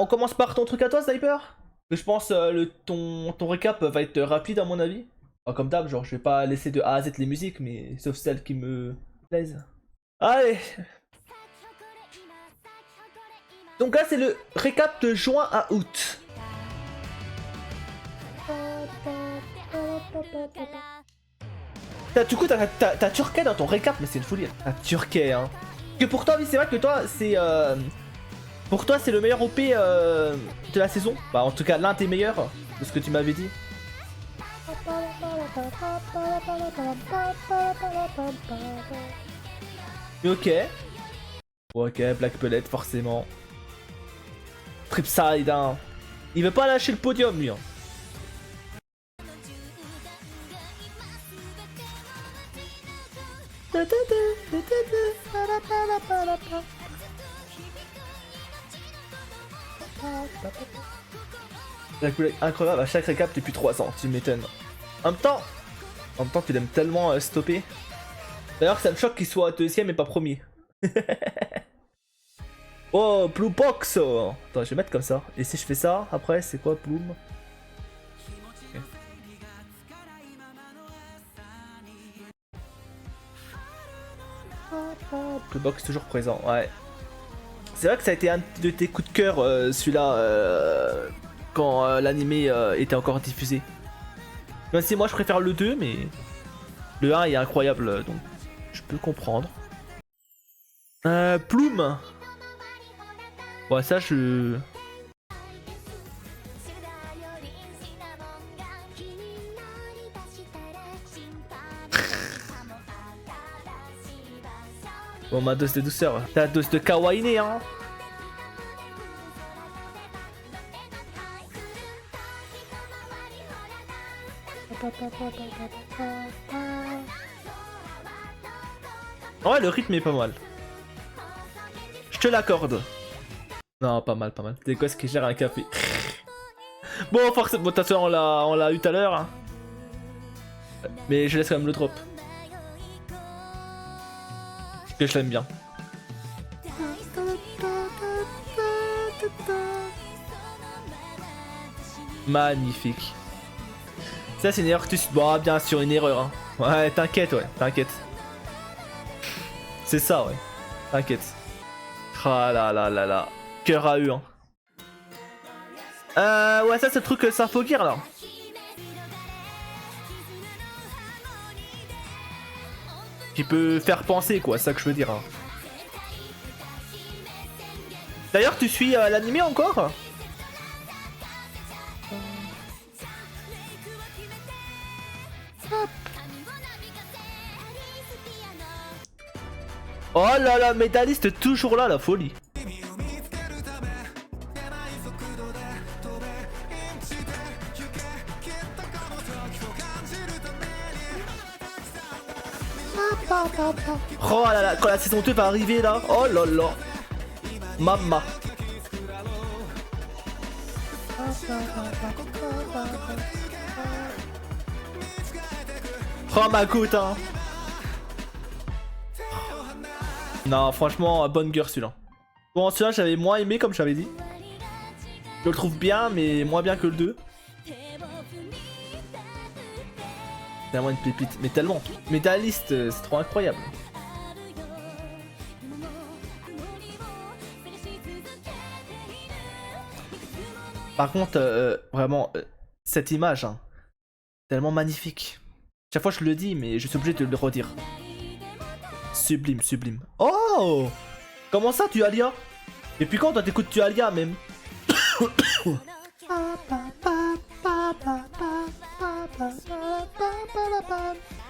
On commence par ton truc à toi, Sniper? Je pense ton récap va être rapide à mon avis. Enfin, comme d'hab, genre je vais pas laisser de A à Z les musiques, mais sauf celles qui me plaisent. Allez. Donc là c'est le récap de juin à août. Du coup t'as Turquet dans ton récap, mais c'est une folie. T'as Turquet hein. Que pour toi, oui c'est vrai que toi c'est... Pour toi c'est le meilleur OP de la saison. Bah en tout cas l'un des meilleurs de ce que tu m'avais dit. Ok. Ok, Black Pellet forcément. Tripside hein. Il veut pas lâcher le podium lui hein. Black Pellet incroyable à chaque récap depuis 3 ans, tu m'étonnes. En même temps tu l'aimes tellement stopper. D'ailleurs ça me choque qu'il soit deuxième et pas premier. Oh, Blue Box. Attends, je vais mettre comme ça. Et si je fais ça, après, c'est quoi, Bloom? Okay. Blue Box toujours présent, ouais. C'est vrai que ça a été un de tes coups de cœur, celui-là, quand l'animé était encore diffusé. Même si moi je préfère le 2, mais le 1 est incroyable, donc je peux comprendre. Plume. Ouais, ça je... Bon, ma dose de douceur. Ta dose de kawaii hein. Ouais, le rythme est pas mal. Je te l'accorde. Non, pas mal, pas mal. Des gosses qui gèrent un café. Bon, forcément, de toute façon, on l'a eu tout à l'heure. Hein. Mais je laisse quand même le drop. Parce que je l'aime bien. Magnifique. Ça, c'est une erreur que tu... Bon, bien sûr, une erreur. Hein. Ouais, t'inquiète, ouais, t'inquiète. C'est ça, ouais. T'inquiète. Ah là là là là. Cœur à eux, hein. Ouais, ça, c'est le truc Symphogear, là. Qui peut faire penser, quoi, c'est ça que je veux dire. Hein. D'ailleurs, tu suis l'animé encore? Oh là là, médailliste toujours là, la folie. Oh là là, quand la saison 2 va arriver là, oh là là. Mama. Oh ma goutte hein. Non franchement bonne gueule celui-là. Bon celui-là j'avais moins aimé comme j'avais dit. Je le trouve bien mais moins bien que le 2. Tellement une pépite, mais tellement. Médailliste c'est trop incroyable. Par contre vraiment cette image hein, tellement magnifique. Chaque fois je le dis mais je suis obligé de le redire. Sublime, sublime. Oh! Comment ça, tu Alia? Depuis quand toi t'écoutes tu Alia même?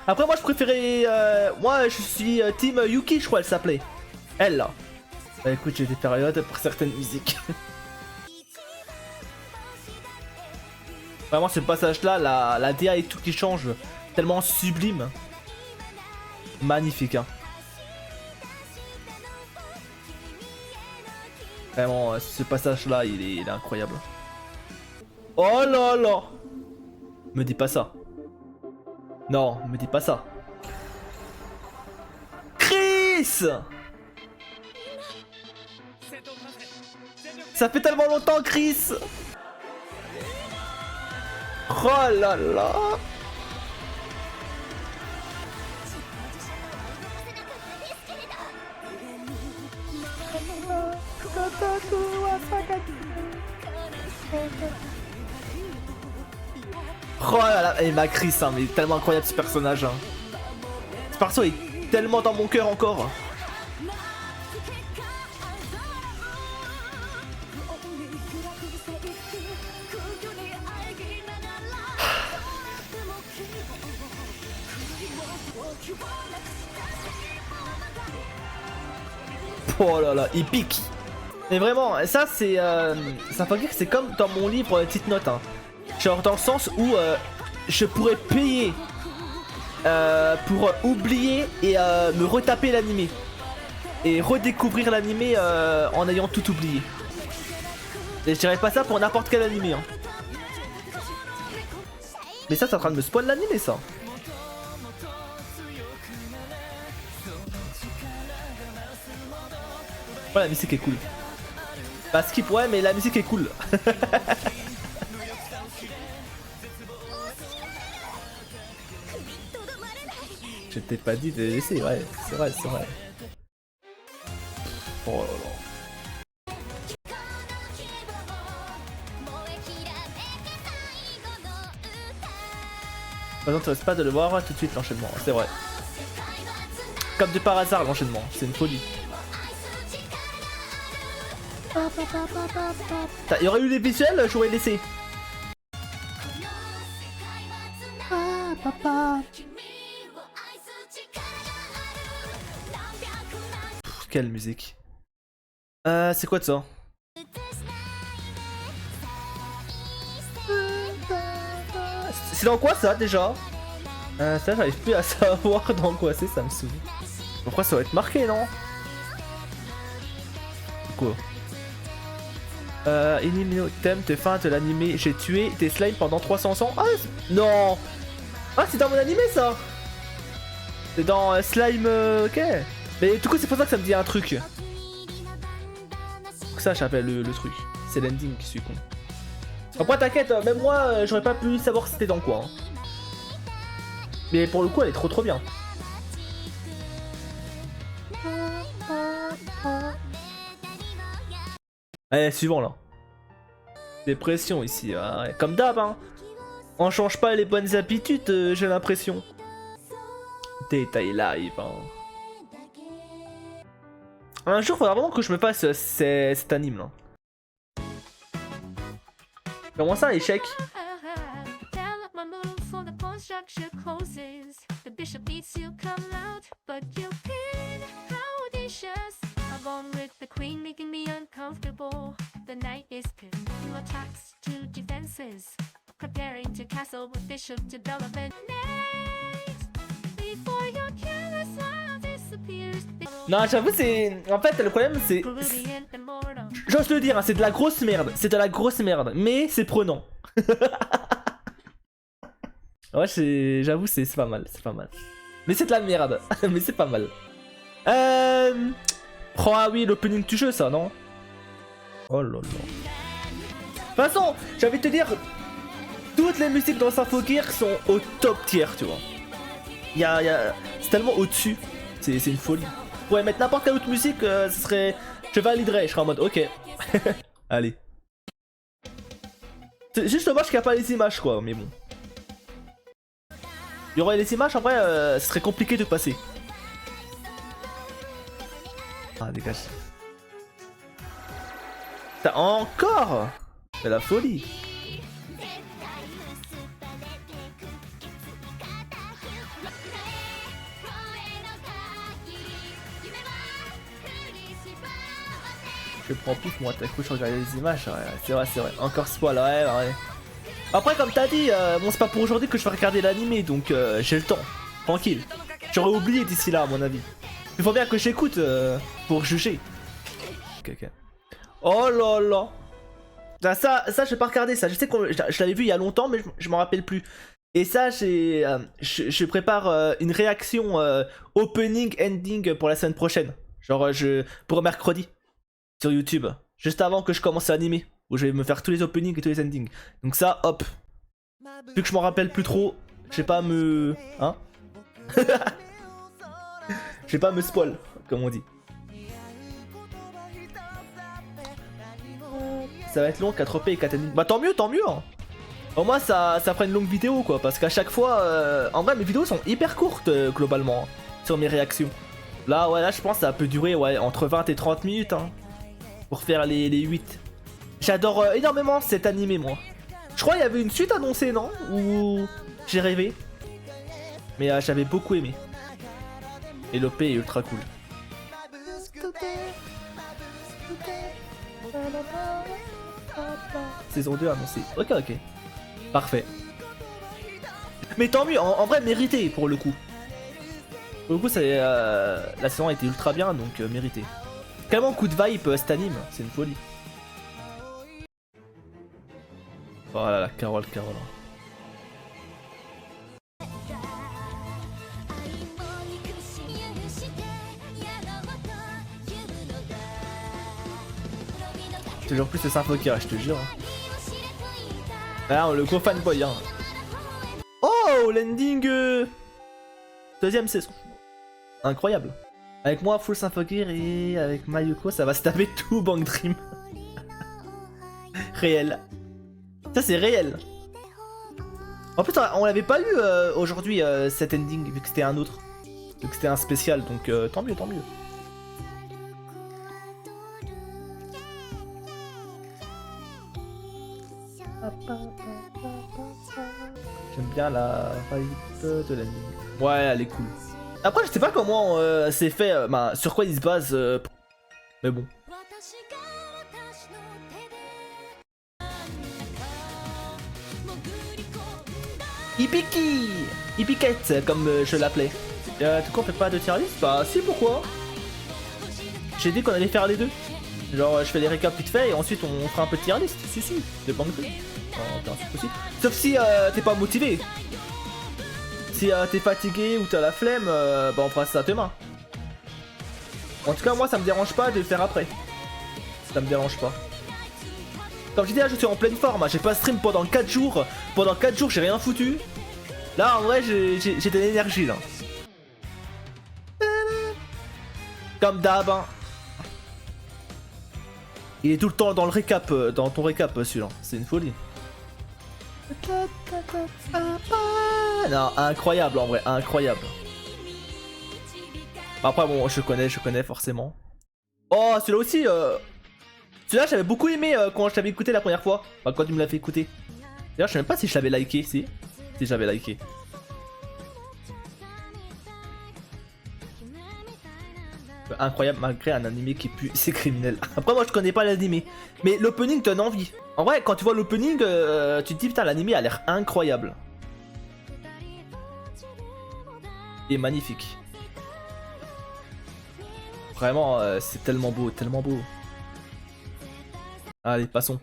Après moi je préférais... moi je suis team Yuki je crois elle s'appelait. Elle là. Bah écoute j'ai des périodes pour certaines musiques. Vraiment ce passage là, la DA et tout qui change. Tellement sublime. Magnifique hein. Vraiment, ce passage-là, il est incroyable. Oh là là! Me dis pas ça. Non, me dis pas ça. Chris! Ça fait tellement longtemps, Chris. Oh là là. Oh là là, et ma Chris, hein, mais tellement incroyable ce personnage. Hein. Ce perso est tellement dans mon cœur encore. Oh là là, il pique. Mais vraiment, ça c'est... ça faut dire que c'est comme dans mon livre Petite Note. Hein. Genre dans le sens où je pourrais payer pour oublier et me retaper l'animé. Et redécouvrir l'animé en ayant tout oublié. Et je dirais pas ça pour n'importe quel animé. Hein. Mais ça c'est en train de me spoil l'animé ça. Ouais, la musique est cool. Bah skip ouais mais la musique est cool. Je t'ai pas dit de laisser, ouais, c'est vrai, c'est vrai. Oh là là. Ça n'intéresse pas de le voir tout de suite l'enchaînement, c'est vrai. Comme de par hasard l'enchaînement, c'est une folie. Il y aurait eu les visuels, j'aurais laissé. Ah, papa. Pff, quelle musique. C'est quoi de ça? C'est dans quoi ça déjà? Ça j'arrive plus à savoir dans quoi c'est, ça me saoule. Pourquoi ça va être marqué non? Quoi? Elimino thème de fin de l'animé. J'ai tué des slimes pendant 300 ans. Ah non. Ah c'est dans mon animé ça. C'est dans slime ok. Mais du coup c'est pour ça que ça me dit un truc. Ça j'appelle le truc. C'est l'ending qui suis con. Après t'inquiète, même moi j'aurais pas pu savoir c'était dans quoi. Hein. Mais pour le coup elle est trop bien. Allez suivant là. Dépression ici, hein. Ouais. Comme d'hab hein. On change pas les bonnes habitudes j'ai l'impression. Détail live hein. Un jour faudra vraiment que je me fasse cet anime là. Comment ça échec? Non j'avoue c'est... En fait le problème c'est... J'ose le dire, hein, c'est de la grosse merde. C'est de la grosse merde. Mais c'est prenant. Ouais j'avoue c'est pas mal. C'est pas mal. Mais c'est de la merde. Mais c'est pas mal. Oh ah oui l'opening du jeu ça non? Oh là là. De toute façon j'ai envie de te dire... Toutes les musiques dans Symphogear sont au top tier tu vois. C'est tellement au-dessus. C'est une folie. Ouais mettre n'importe quelle autre musique ce serait... Je validerais, je serais en mode ok. Allez. C'est juste dommage qu'il n'y a pas les images quoi, mais bon. Il y aurait les images en vrai, ce serait compliqué de passer. Ah dégage. T'as encore? C'est la folie. Je prends plus moi, t'as cru je regardais les images, ouais, c'est vrai, encore ce poil, ouais. Après comme t'as dit, bon c'est pas pour aujourd'hui que je vais regarder l'animé, donc j'ai le temps, tranquille. J'aurais oublié d'ici là à mon avis. Il faut bien que j'écoute pour juger. Ok. Oh là là. Ça je vais pas regarder ça, je sais que je l'avais vu il y a longtemps mais je m'en rappelle plus. Et ça je prépare une réaction opening, ending pour la semaine prochaine. Genre pour mercredi. Sur YouTube, Juste avant que je commence à animer. Où je vais me faire tous les openings et tous les endings. Donc ça, hop. Vu que je m'en rappelle plus trop, je vais pas me... Hein. Je vais pas me spoil, comme on dit. Ça va être long, 4P et 4 endings. Bah tant mieux, hein. Au moins ça fera une longue vidéo quoi. Parce qu'à chaque fois... En vrai mes vidéos sont hyper courtes globalement. Sur mes réactions. Là ouais, là je pense que ça peut durer ouais, entre 20 et 30 minutes hein, pour faire les 8. J'adore énormément cet animé moi. Je crois qu'il y avait une suite annoncée non? Ou j'ai rêvé. Mais j'avais beaucoup aimé. Et l'OP est ultra cool. Saison 2 annoncée. Ok. Parfait. Mais tant mieux, en vrai mérité pour le coup. Pour le coup la saison a été ultra bien donc mérité. Tellement coup de vibe cet anime, c'est une folie. Oh là là, Carole. Toujours plus le Symphoker, je te jure. Ah, le gros fanboy hein. Oh, l'ending deuxième saison. Incroyable. Avec moi, full Symphoker et avec Mayuko, ça va se taper tout Bang Dream. Réel. Ça, c'est réel. En plus, on l'avait pas eu aujourd'hui, cet ending, vu que c'était un autre. Vu que c'était un spécial, donc tant mieux. J'aime bien la vibe de l'anime. Ouais, elle est cool. Après, je sais pas comment c'est fait, sur quoi il se base. Mais bon. Hippikette, comme je l'appelais. Du coup, on fait pas de tier list? Bah, si, pourquoi? J'ai dit qu'on allait faire les deux. Genre, je fais des récaps vite fait et ensuite on fera un peu de tier list. Si, c'est pas sauf si t'es pas motivé. Si t'es fatigué ou t'as la flemme, bah on fera ça demain. En tout cas, moi ça me dérange pas de le faire après. Ça me dérange pas. Comme je dis là, je suis en pleine forme. J'ai pas stream pendant 4 jours. Pendant 4 jours, j'ai rien foutu. Là, en vrai, j'ai de l'énergie là. Comme d'hab. Hein. Il est tout le temps dans le récap, dans ton récap celui-là. C'est une folie. Non, incroyable en vrai, incroyable. Après bon, je connais forcément. Oh, celui-là aussi, celui-là j'avais beaucoup aimé quand je t'avais écouté la première fois. Enfin, quand tu me l'as fait écouter. D'ailleurs, je sais même pas si je l'avais liké, si j'avais liké. Incroyable malgré un animé qui pue, c'est criminel. Après moi je connais pas l'animé, mais l'opening donne envie. En vrai quand tu vois l'opening, tu te dis putain l'animé a l'air incroyable. Et magnifique. Vraiment c'est tellement beau, tellement beau. Allez passons.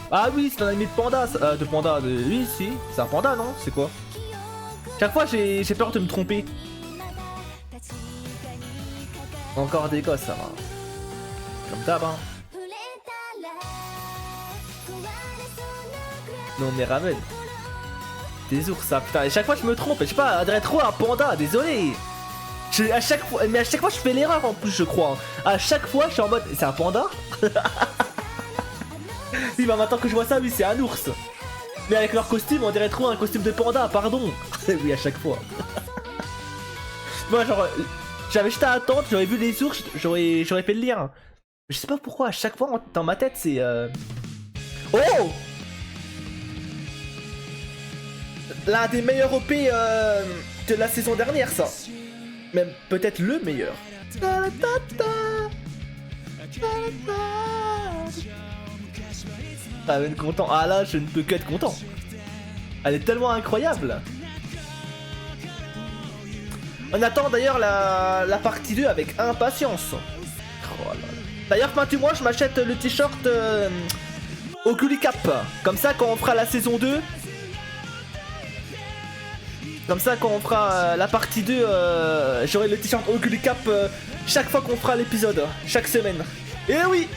Ah oui, c'est un anime de panda, oui, si, c'est un panda, non? C'est quoi? Chaque fois, j'ai peur de me tromper. Encore des gosses, ça va. Comme d'hab, hein. Non, mais ramène. Des ours, ça, putain. Et chaque fois, je me trompe. Je sais pas, adresse trop un panda, désolé. À chaque fois, mais à chaque fois, je fais l'erreur en plus, je crois. À chaque fois, je suis en mode, c'est un panda? Oui, bah maintenant que je vois ça, oui, c'est un ours. Mais avec leur costume, on dirait trop un costume de panda, pardon. Oui, à chaque fois. Moi, genre, j'avais juste à attendre, j'aurais vu les ours, j'aurais fait le lien. Je sais pas pourquoi, à chaque fois, dans ma tête, c'est... Oh! L'un des meilleurs OP de la saison dernière, ça. Même peut-être le meilleur. Ah, ben content. Ah là, je ne peux que être content. Elle est tellement incroyable. On attend d'ailleurs la partie 2 avec impatience. Oh d'ailleurs, fin du mois, je m'achète le t-shirt Oculi Cap. Comme ça, quand on fera la saison 2, Comme ça, quand on fera la partie 2, j'aurai le t-shirt Ogly Cap chaque fois qu'on fera l'épisode, chaque semaine. Et oui!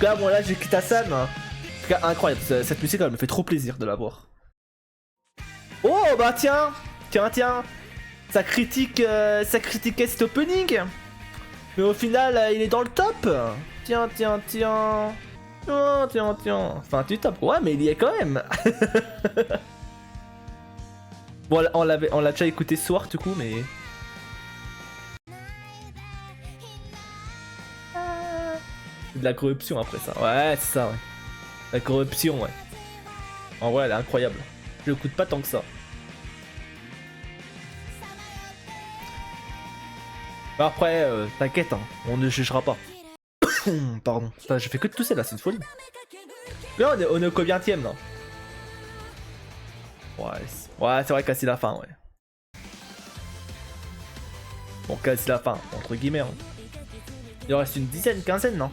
Là, bon, là, j'ai quitté San. En tout cas, incroyable, cette musique, elle me fait trop plaisir de la voir. Oh, bah tiens! Tiens, ça critiquait cet opening. Mais au final, il est dans le top. Tiens. Oh, tiens. Enfin, du top. Ouais, mais il y est quand même. Bon, on l'a déjà écouté ce soir, du coup, mais... C'est de la corruption après ça. Ouais, c'est ça, ouais. La corruption, ouais. En vrai, elle est incroyable. Je l'écoute pas tant que ça. Après, t'inquiète, hein, on ne jugera pas. Pardon. Putain, j'ai fait que de tousser là, c'est une folie. Là, on est au combienième là? Ouais, c'est vrai qu'à la fin, ouais. Bon, quasi la fin, entre guillemets. Hein. Il en reste une dizaine, quinzaine, non?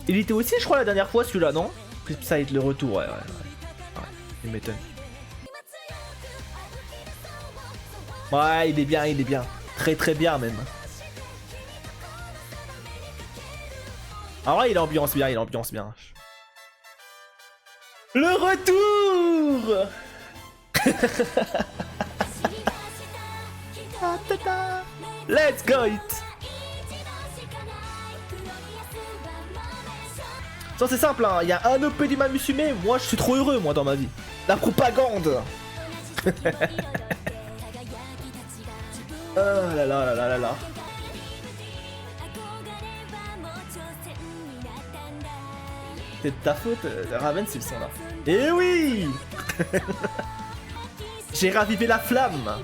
Il était aussi, je crois, la dernière fois celui-là, non? Ça le retour, ouais. Il m'étonne. Ouais, il est bien. Très bien, même. Ah ouais, il ambiance bien. Le retour. Let's go it. Ça c'est simple, hein. Il y a un OP du Mamusume, moi je suis trop heureux moi dans ma vie. La propagande. Oh là là. C'est de ta faute, Raven, c'est le son là. Eh oui. J'ai ravivé la flamme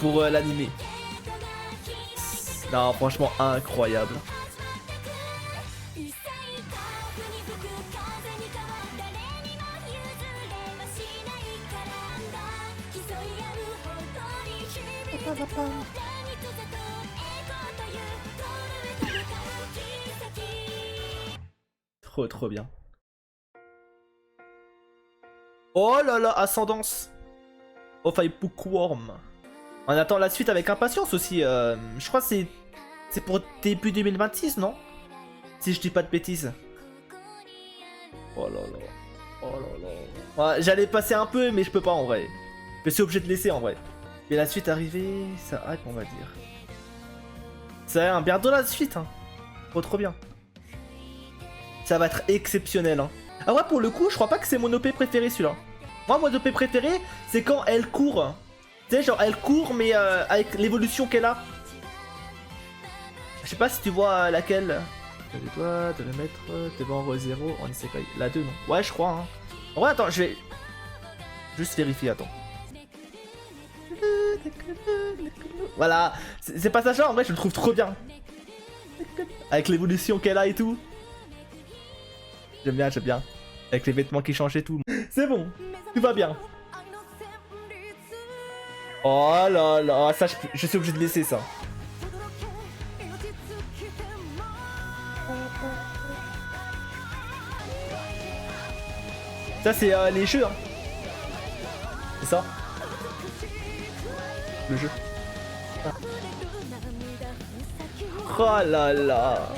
pour l'animé. Non, franchement, incroyable. Trop bien. Oh là là, Ascendance. Of I Bookworm. On attend la suite avec impatience aussi. Je crois que c'est pour début 2026, non? Si je dis pas de bêtises. Oh là là. Ouais, j'allais passer un peu, mais je peux pas en vrai. Je suis obligé de laisser en vrai. Mais la suite arrivée, ça hype, on va dire. C'est un bientôt la suite, hein. Trop bien. Ça va être exceptionnel, hein. Ah ouais, pour le coup, je crois pas que c'est mon OP préféré celui-là. Moi, mon OP préféré, c'est quand elle court. Tu sais, genre elle court, mais avec l'évolution qu'elle a. Je sais pas si tu vois laquelle. Tu dois te le mettre devant Re0. On ne sait pas. La 2, non? Ouais, je crois, hein. En vrai, attends, je vais juste vérifier, attends. Voilà, c'est pas ça, en vrai, je le trouve trop bien. Avec l'évolution qu'elle a et tout. J'aime bien. Avec les vêtements qui changent et tout. C'est bon, tout va bien. Oh là là, ça je suis obligé de laisser ça. Ça c'est les jeux, hein. C'est ça. Le jeu. Ah. Oh là là.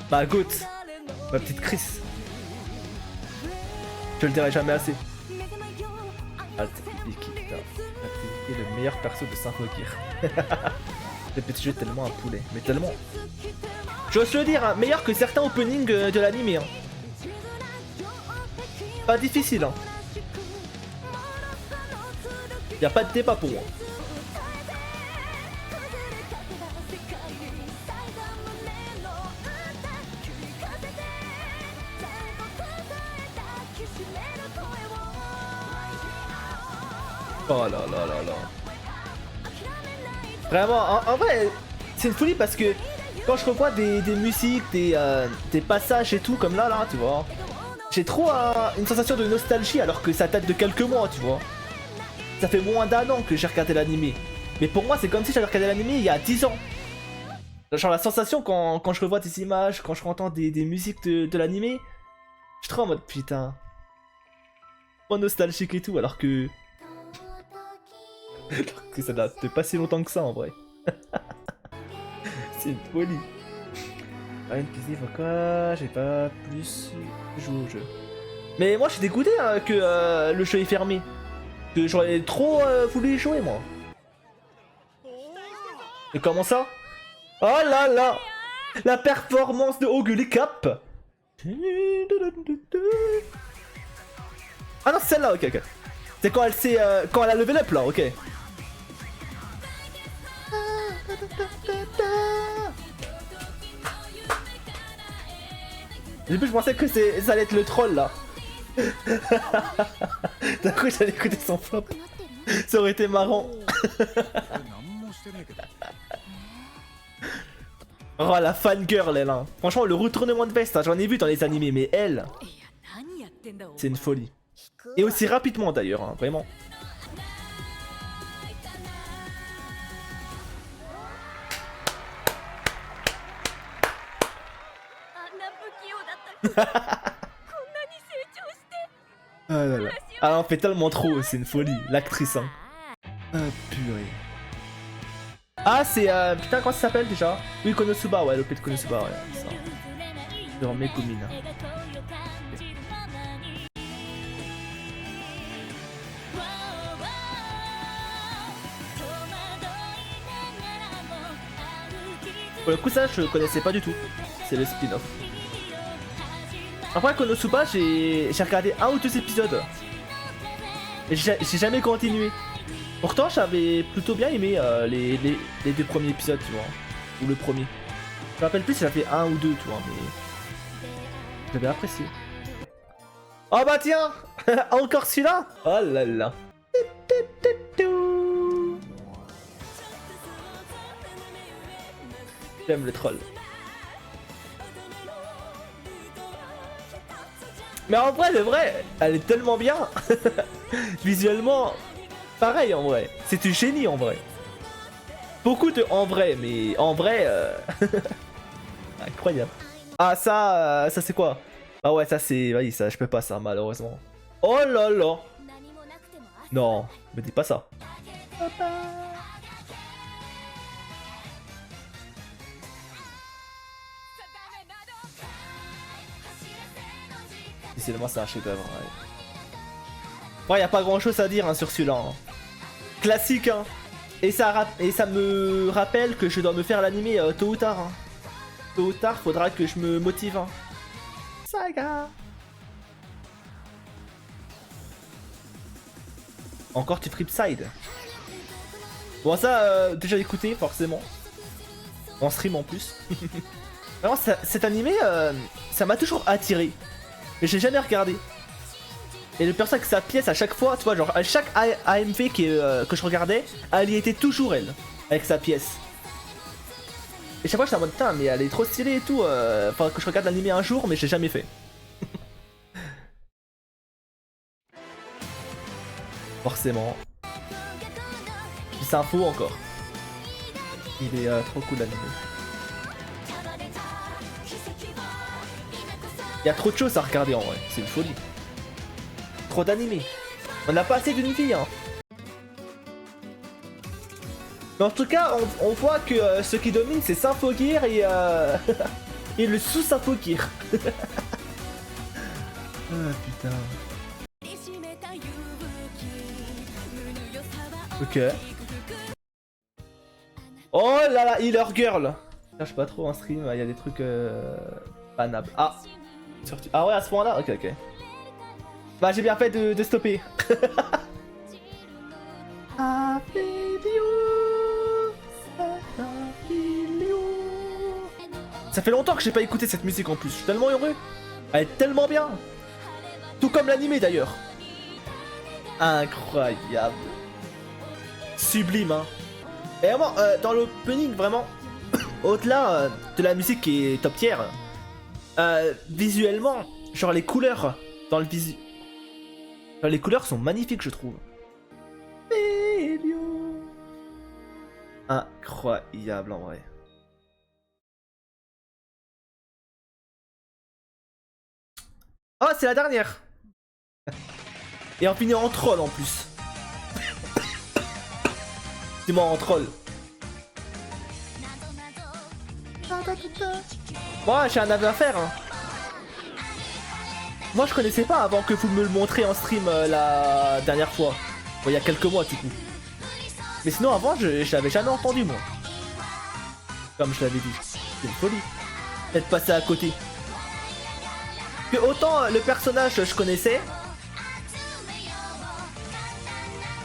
Bah goût, ma petite Chris. Je le dirai jamais assez. Alt Ikita. T'es le meilleur perso de Saint-Rogir. Le petit jeu est tellement un poulet, mais tellement. J'ose le dire, hein, meilleur que certains openings de l'anime. Hein. Pas difficile, hein. Y'a pas de débat pour moi. Oh là là là là. Vraiment, en vrai, c'est une folie parce que quand je revois des musiques, des passages et tout comme là, tu vois, j'ai trop une sensation de nostalgie alors que ça date de quelques mois, tu vois. Ça fait moins d'1 an que j'ai regardé l'anime. Mais pour moi, c'est comme si j'avais regardé l'anime il y a 10 ans. Genre la sensation quand je revois des images, quand je entends des musiques de l'animé, je suis trop en mode putain. Trop nostalgique et tout, alors que... alors que ça date de pas si longtemps que ça en vrai. C'est une folie. Rien de plus quoi, j'ai pas plus joué au jeu. Mais moi je suis dégoûté hein, que le jeu est fermé. Que j'aurais trop voulu y jouer moi. Et comment ça? Oh là là! La performance de Oguli Cap! Ah non, c'est celle-là, ok, ok. C'est quand elle s'est. Quand elle a levé up là, ok. Au début, je pensais que ça allait être le troll là. D'un coup, j'allais écouter son flop. Ça aurait été marrant. Oh la fangirl elle hein. Franchement le retournement de veste hein, j'en ai vu dans les animés mais elle c'est une folie. Et aussi rapidement d'ailleurs hein, vraiment. Ah là là. Ah on fait tellement trop, c'est une folie, l'actrice hein. Ah purée. Ah c'est putain comment ça s'appelle déjà? Oui Konosuba ouais, l'OP de Konosuba ouais, ça. Dans Megumin. Pour le coup ça je connaissais pas du tout. C'est le spin-off. Après Konosuba j'ai regardé un ou deux épisodes. Mais j'ai jamais continué. Pourtant j'avais plutôt bien aimé les deux premiers épisodes tu vois. Ou le premier. Je me rappelle plus si j'avais un ou deux tu vois mais... J'avais apprécié. Oh bah tiens. Encore celui-là. Oh là là. J'aime le troll. Mais en vrai, le vrai, elle est tellement bien. Visuellement, pareil en vrai. C'est du génie en vrai. Beaucoup de en vrai, mais en vrai, incroyable. Ah ça, ça c'est quoi? Ah ouais, ça c'est, vas-y ça, je peux pas ça malheureusement. Oh là là. Non, me dis pas ça. Décidément c'est un chef-d'œuvre. Ouais, y a pas grand chose à dire hein, sur celui-là. Hein. Classique hein. Et ça me rappelle que je dois me faire l'animé tôt ou tard. Hein. Tôt ou tard, faudra que je me motive. Hein. Saga. Encore tu Tripside. Bon ça, déjà écouté forcément. En stream en plus. Vraiment cet animé, ça m'a toujours attiré. Mais j'ai jamais regardé. Et le personnage avec sa pièce à chaque fois, tu vois, genre à chaque AMV que je regardais, elle y était toujours elle, avec sa pièce. Et chaque fois j'étais en mode putain mais elle est trop stylée et tout, faudra que je regarde l'animé un jour mais j'ai jamais fait. Forcément. C'est un faux encore. Il est trop cool l'animé. Il y a trop de choses à regarder en vrai, c'est une folie. Trop d'animés. On n'a pas assez d'une vie hein. Mais en tout cas, on voit que ce qui domine c'est Symphogear et, et le sous-Symphogear. Ah putain. Ok. Oh là là, Healer Girl. Je cherche pas trop en stream, il y a des trucs banables. Ah. Ah ouais, à ce point-là. Ok, ok. Bah j'ai bien fait de stopper. Ça fait longtemps que j'ai pas écouté cette musique en plus, je suis tellement heureux. Elle est tellement bien. Tout comme l'animé d'ailleurs. Incroyable. Sublime hein. Et vraiment, dans l'opening vraiment, au-delà de la musique qui est top tier, visuellement, genre les couleurs dans le visu... les couleurs sont magnifiques je trouve. Incroyable en vrai. Oh, c'est la dernière. Et on finit en troll en plus. C'est moi en troll. Moi, j'ai un aveu à faire. Hein. Moi, je connaissais pas avant que vous me le montrez en stream la dernière fois. Bon, il y a quelques mois, du coup. Mais sinon, avant, je l'avais jamais entendu, moi. Comme je l'avais dit. C'est une folie. D'être passé à côté. Que autant le personnage, je connaissais.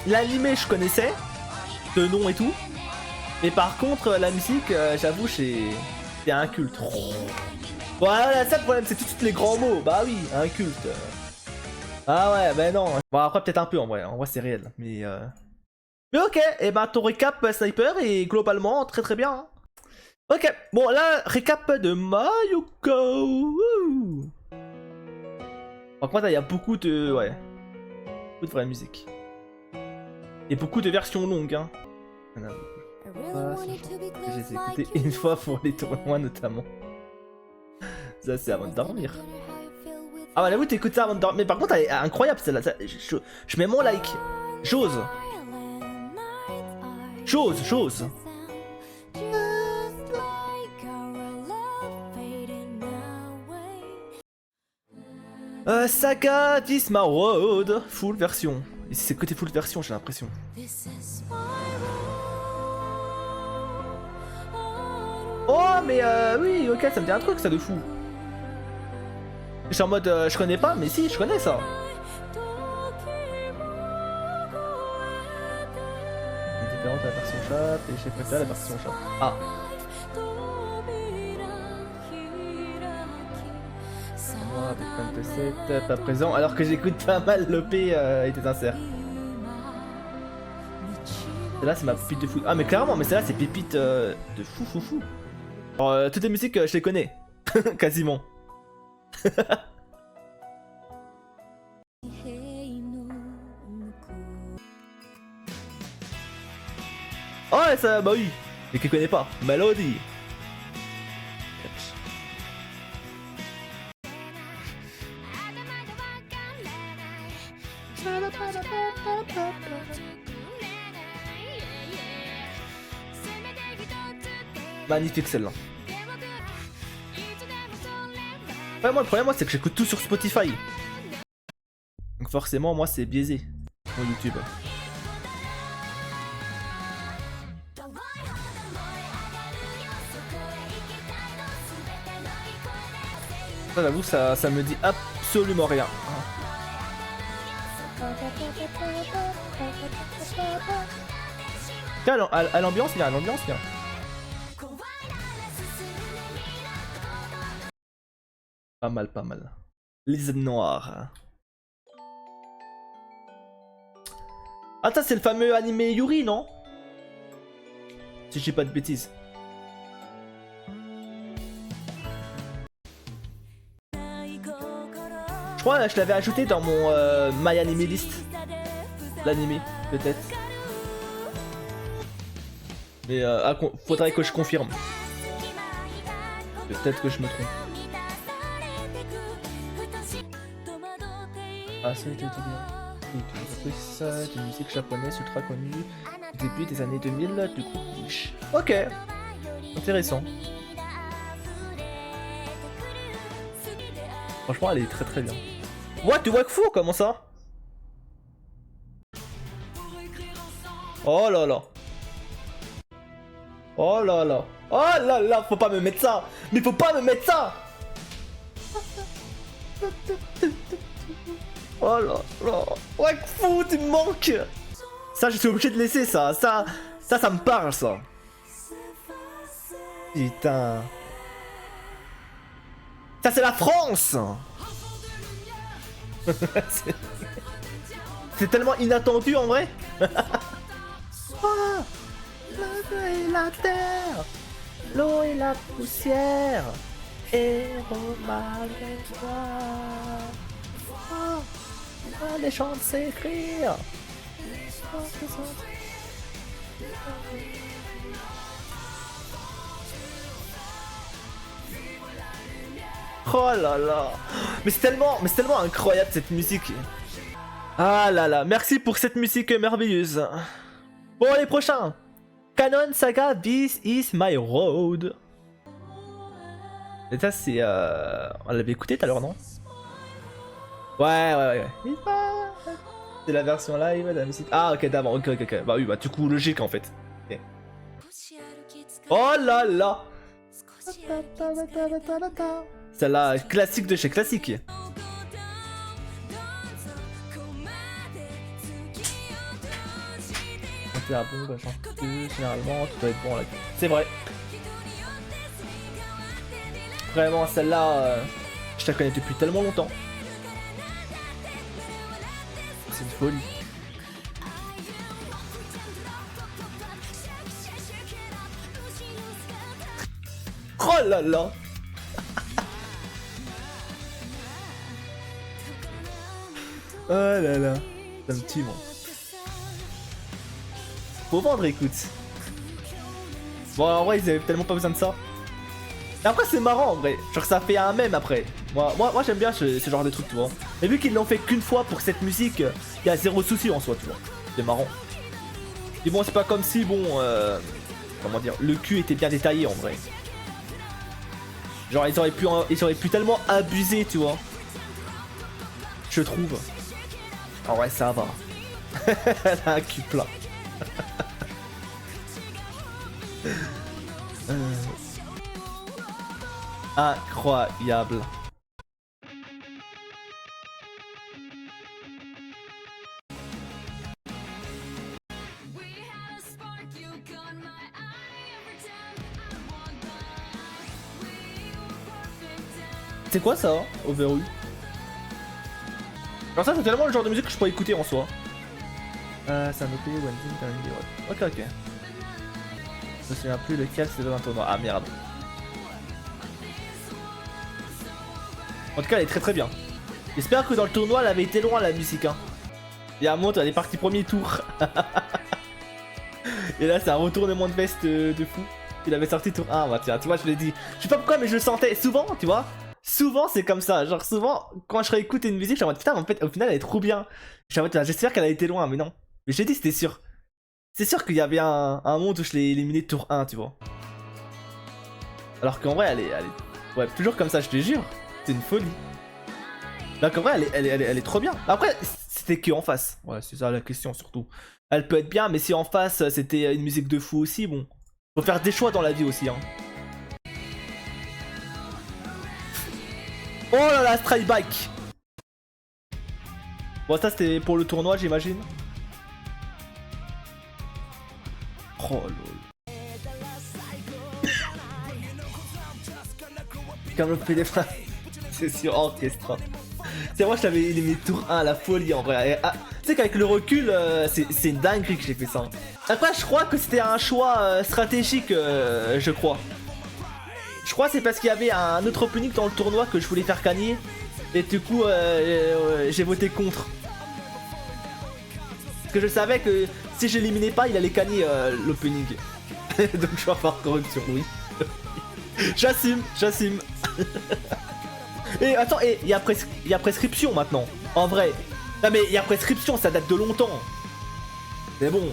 L'animé, je connaissais. De nom et tout. Mais par contre, la musique, j'avoue, c'est un culte. Voilà, ça le problème, c'est tout de suite les grands mots. Bah oui, un culte. Ah ouais, bah non. Bon, après, peut-être un peu en vrai. En vrai, c'est réel. Mais ok, et bah ton récap Sniper est globalement très très bien. Hein. Ok, bon là, récap de Mayuko. Par contre, il y a beaucoup de. Ouais. Beaucoup de vraie musique. Et beaucoup de versions longues. Hein. J'ai écouté une fois pour les tournois notamment. Ça, c'est avant de dormir. Ah, bah là, oui, t'écoutes ça avant de dormir. Mais par contre, elle est incroyable celle-là. Je mets mon like. J'ose. J'ose. Saga Disma Road. Full version. Et c'est côté full version, j'ai l'impression. Oh, mais oui, ok, ça me dit un truc, ça de fou. Je suis en mode, je connais pas, mais si, je connais ça. C'est différent de la version chat, et j'ai préféré la version chat. Ah. Moi, avec 27, pas présent, alors que j'écoute pas mal l'OP était sincère. Celle-là, c'est ma pépite de fou. Ah, mais clairement, mais celle-là, c'est pépite de fou. Alors, toutes les musiques, je les connais. Quasiment. Oh, ouais, ça, bah oui. Mais qui connaît pas. Melody. Magnifique celle-là. Ouais, moi le problème c'est que j'écoute tout sur Spotify. Donc forcément moi c'est biaisé mon YouTube. Ça j'avoue ça me dit absolument rien. Tiens, à l'ambiance viens, Pas mal. Lise noire. Ah ça c'est le fameux animé Yuri, non? Si je dis pas de bêtises. Je crois que je l'avais ajouté dans mon My Anime List. L'animé, peut-être. Mais faudrait que je confirme. Peut-être que je me trompe. Ah, c'est bien. C'est une musique japonaise ultra connue du début des années 2000 du coup. Ok, intéressant. Franchement, elle est très très bien. What, du wakfu, comment ça? Oh là là. Oh là là. Oh là là, faut pas me mettre ça. Mais faut pas me mettre ça. Oh là là. Wakfu, tu me manques. Ça, je suis obligé de laisser ça. Ça me parle, ça. Putain. Ça, c'est la France. C'est tellement inattendu, en vrai. Oh, le feu et la terre, l'eau et la poussière, héros malgré toi. Oh, les chants s'écrire. Oh là là, Mais c'est tellement incroyable cette musique. Ah là là, merci pour cette musique merveilleuse. Bon, les prochains. Canon Saga, This is my road. Et ça, c'est. On l'avait écouté tout à l'heure, non? Ouais. C'est la version live de la musique. Ah, ok, d'avant, ok. Bah oui, bah du coup, logique en fait. Okay. Oh là là! Celle-là, classique de chez classique. Généralement, tout doit être bon là. C'est vrai. Vraiment, celle-là, je la connais depuis tellement longtemps. C'est une folie. Oh là là. Oh là là. Ça me tue, moi. Faut vendre, écoute. Bon, en vrai, ils avaient tellement pas besoin de ça. Et après, c'est marrant, en vrai. Genre, ça fait un mème après. Moi j'aime bien ce genre de truc, tu vois. Mais vu qu'ils l'ont fait qu'une fois pour cette musique, il y a zéro souci en soi, tu vois. C'est marrant. Et bon, c'est pas comme si, bon, comment dire, le cul était bien détaillé, en vrai. Genre, ils auraient pu tellement abuser, tu vois. Je trouve. En vrai, ça va. Elle a un cul plat. Incroyable. C'est quoi ça, Overu? Alors ça, c'est tellement le genre de musique que je pourrais écouter en soi. Ça me plaît, One Thing, ok. Je me souviens plus lequel c'est dans un tournoi. Ah merde. En tout cas, elle est très bien. J'espère que dans le tournoi, elle avait été loin la musique. Hein. Et à monte, elle est partie premier tour. Et là, c'est un retournement de veste de fou. Il avait sorti tour 1. Bah tiens, tu vois, je l'ai dit. Je sais pas pourquoi, mais je le sentais. Souvent, tu vois. Souvent, c'est comme ça. Genre, souvent, quand je réécoute une musique, je suis en mode putain, en fait, au final, elle est trop bien. Je suis en mode, j'espère qu'elle a été loin, mais non. Mais j'ai dit, c'était sûr. C'est sûr qu'il y avait un monde où je l'ai éliminé de tour 1, tu vois. Alors qu'en vrai, elle est. Ouais, toujours comme ça, je te jure. C'est une folie. Donc en vrai, elle est trop bien. Après, c'était que en face. Ouais, c'est ça la question surtout. Elle peut être bien, mais si en face, c'était une musique de fou aussi, bon. Faut faire des choix dans la vie aussi, hein. Oh là là, Strike Bike. Bon, ça c'était pour le tournoi, j'imagine. Oh lol. Comme le PDF, c'est sur Orchestra. C'est moi, je t'avais éliminé tour 1 à la folie en vrai. Ah, tu sais qu'avec le recul, c'est une dinguerie que j'ai fait ça. Après, je crois que c'était un choix stratégique, je crois. Je crois que c'est parce qu'il y avait un autre opening dans le tournoi que je voulais faire gagner. Et du coup, j'ai voté contre. Parce que je savais que si j'éliminais pas, il allait gagner l'opening. Donc je vais avoir corruption, oui. J'assume. Et attends, il y a prescription maintenant. En vrai. Non mais il y a prescription, ça date de longtemps. Mais bon.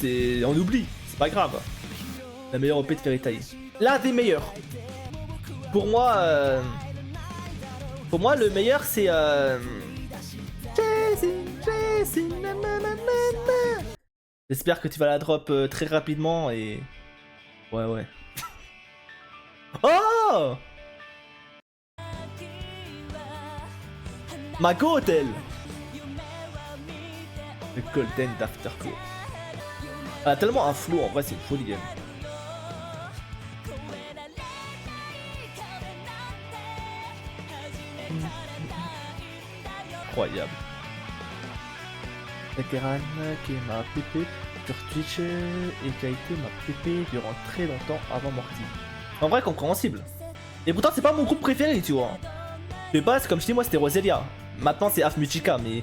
On oublie, c'est pas grave. La meilleure OP de Fairy Tail. L'un des meilleurs. Pour moi, le meilleur c'est J'espère que tu vas la drop très rapidement et... Ouais. Oh Mago Hotel. Le Golden Afterglow. Elle a tellement un flow, en vrai c'est une folie game. Incroyable. Veteran qui m'a pépé sur Twitch et qui a été ma pépé durant très longtemps avant Morty. En vrai compréhensible. Et pourtant c'est pas mon groupe préféré, tu vois. De base, comme je dis, moi c'était Roselia. Maintenant c'est Af Muchika, mais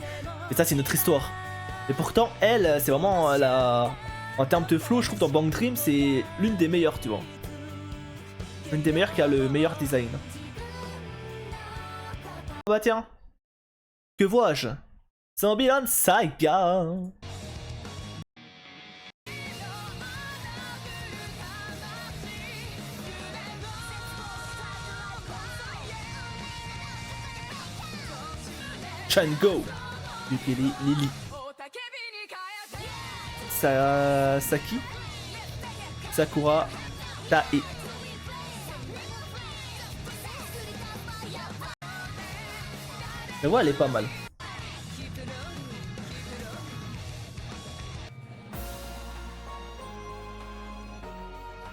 ça c'est notre histoire. Et pourtant elle, c'est vraiment la... En termes de flow, je trouve dans Bang Dream c'est l'une des meilleures, tu vois. L'une des meilleures qui a le meilleur design. bah tiens. Que vois-je? Zombieland Saga. Chango. Lily. Saki. Sakura. Tae. La voix elle est pas mal.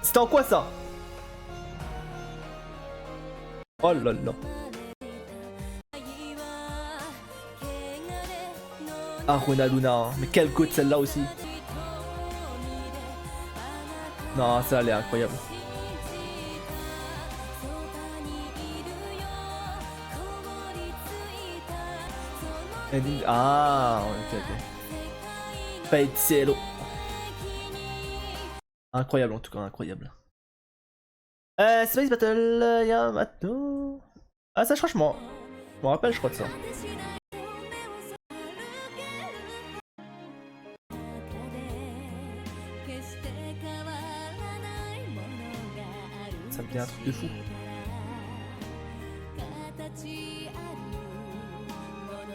C'était en quoi ça? Oh là là. Ah Rona Luna, hein. Mais quelle côte celle-là aussi. Non, ça elle est incroyable. Ah, ok, ok. Fate Cielo. Incroyable en tout cas, incroyable. Space Battle Yamato. Ah, ça, franchement, je me rappelle, je crois de ça. Ça me fait un truc de fou.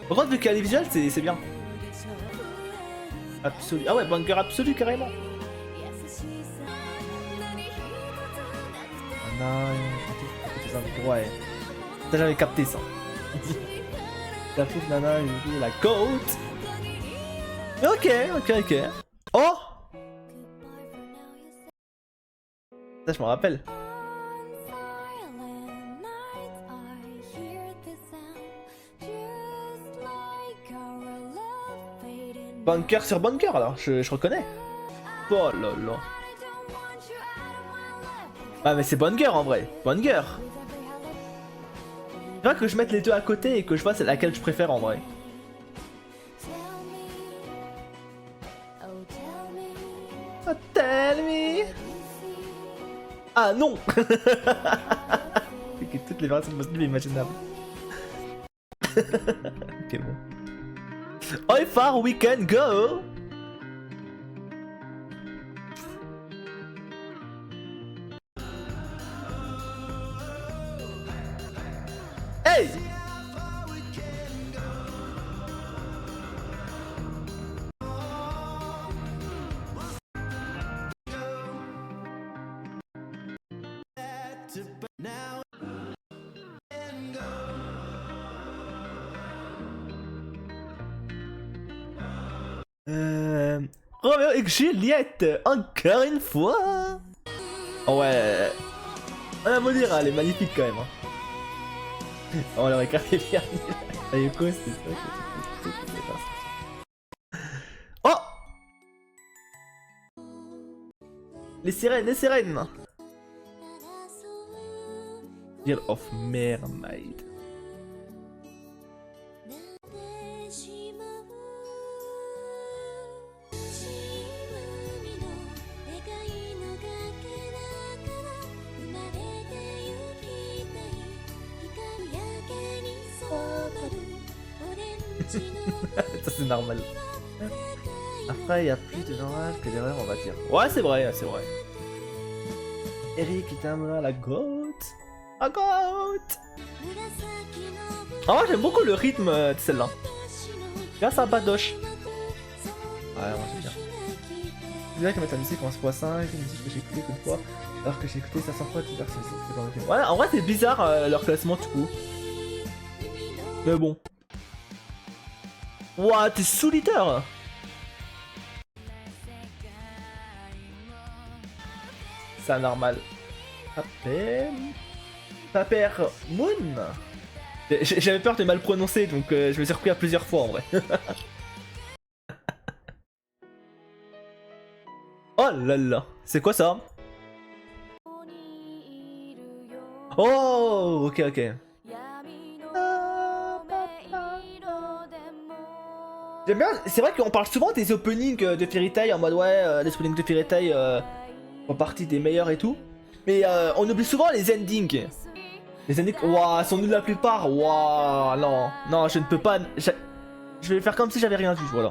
Par contre, vu qu'elle est visuelle, c'est bien. Absolu. Ah ouais, banger absolu carrément. Ouais. T'as jamais capté ça. La pauvre nana, la côte. Ok, ok, ok. Oh! Ça, je me rappelle. Bunker sur bunker alors, je reconnais. Oh là là. Ah mais c'est Bunker en vrai, Bunker. C'est vrai que je mette les deux à côté et que je vois c'est laquelle je préfère en vrai. Oh, tell me. Ah non. C'est que toutes les versions possibles et imaginables. Ok bon. How far we can go? Hey! Roméo et Juliette, encore une fois. Oh ouais, on a beau dire, elle est magnifique quand même. Hein. On l'aurait carré bien. Ayuko, c'est ça. Oh! Les sirènes, les sirènes. Deal of Mermaid. Ça c'est normal. Après il y a plus de normal que d'erreurs on va dire. Ouais c'est vrai, c'est vrai. Eric Itamura, la goat. La goat. Ah moi j'aime beaucoup le rythme de celle-là. Là ça badoche. Ouais moi j'aime bien. C'est bien que mettre la musique en 1.5, une musique que j'ai écoutée qu'une fois, alors que j'ai écouté 500 fois diverses musiques, c'est pas vrai. Ouais en vrai c'est bizarre leur classement du coup. Mais bon. Ouah, t'es sous leader. C'est anormal. Paper Moon. J'avais peur de mal prononcer, donc je me suis repris à plusieurs fois en vrai. Oh là là, c'est quoi ça? Oh, ok, ok. J'aime bien, c'est vrai qu'on parle souvent des openings de Fairy Tail en mode ouais, les openings de Fairy Tail font partie des meilleurs et tout. Mais on oublie souvent les endings. Les années... Ouah, sont nuls la plupart. Ouah, non. Non, je ne peux pas... Je vais faire comme si j'avais rien vu, voilà.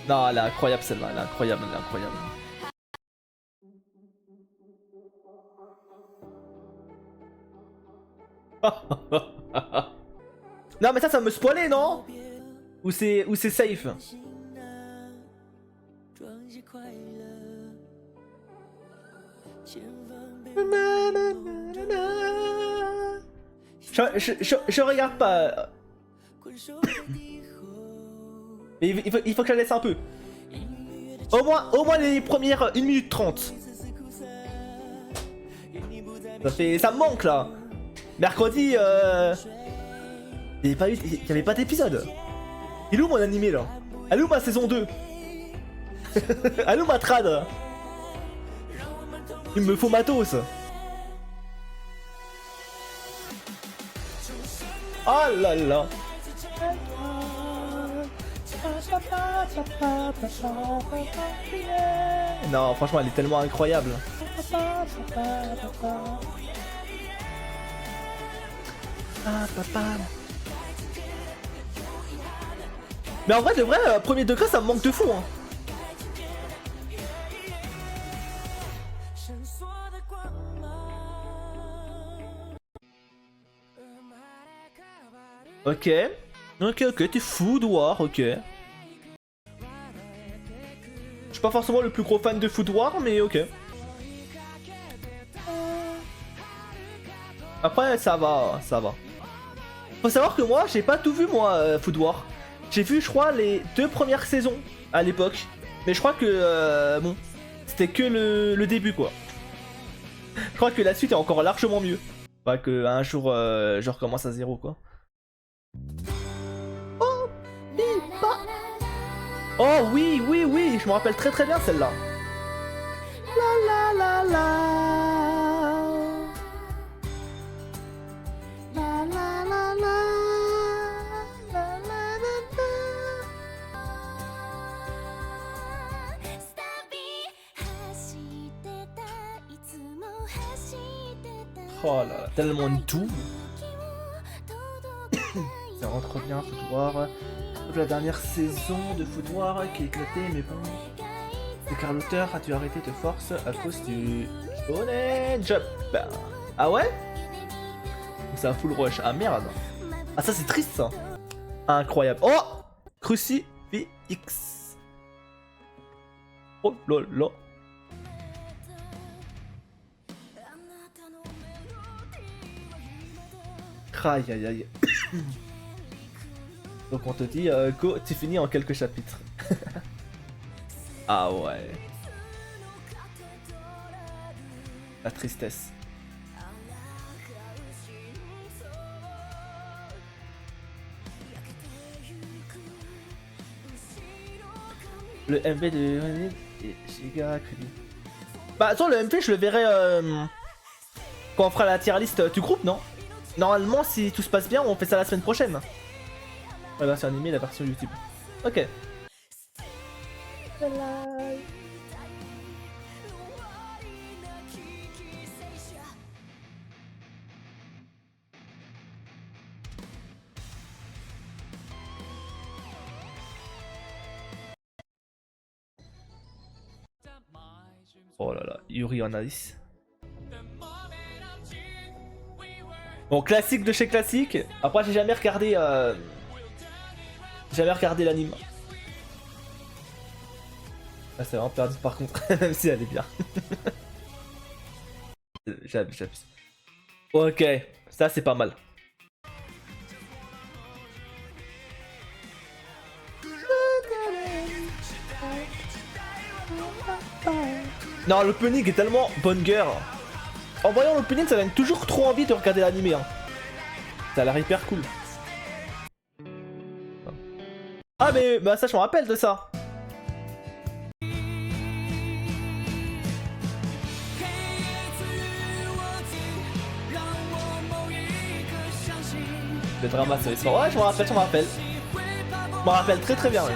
Non, elle est incroyable celle-là, elle est incroyable, elle est incroyable. Non mais ça me spoilait, non? Ou c'est safe? Je regarde pas. Mais il faut que je la laisse un peu. Au moins les premières 1 minute 30. Ça me manque là. Mercredi, il y avait pas d'épisode. Il est où mon animé là? Elle est où ma saison 2? Elle est où ma trad? Il me faut matos. Oh là là. Non, franchement, elle est tellement incroyable. Mais en vrai, de vrai, premier degré, ça me manque de fou. Hein. Ok. Ok, t'es Food War, ok. Je suis pas forcément le plus gros fan de Food War, mais ok. Après, ça va, ça va. Faut savoir que moi, j'ai pas tout vu, moi, Food War. J'ai vu, je crois, les 2 premières saisons à l'époque. Mais je crois que, bon, c'était que le début, quoi. Je crois que la suite est encore largement mieux. Pas que un jour, je recommence à zéro, quoi. Oh, oh oui, oui, oui, je me rappelle très bien celle-là. La la la la. La la la la. La la la la. Oh là là, tellement doux. Ça rentre bien, Food War. La dernière saison de Food War qui éclatait, mais bon. C'est car l'auteur a dû arrêter de force à cause du Shonen Jump. Ah ouais? C'est un full rush. Ah merde. Ah ça c'est triste ça. Incroyable. Oh, Crucifix. Oh là là. Aïe aïe aïe. Donc on te dit go, tu finis en quelques chapitres. Ah ouais. La tristesse. Le MV de Giga Crédit. Bah attends, le MV je le verrai quand on fera la tier list du groupe, non? Normalement, si tout se passe bien, on fait ça la semaine prochaine. Ouais, bah c'est animé la version YouTube. Ok. Oh là là, Yuri on Ice. Bon, classique de chez classique. Après, j'ai jamais regardé l'anime. Ah, c'est vraiment perdu par contre, même si elle est bien. J'abuse. Ok, ça c'est pas mal. Non, l'opening est tellement bonne guerre. En voyant l'opening, ça donne toujours trop envie de regarder l'anime. Hein. Ça a l'air hyper cool. Ah mais bah ça je me rappelle de ça. Le drama c'est l'histoire. Ouais, je me rappelle. Je me rappelle très bien. Oui.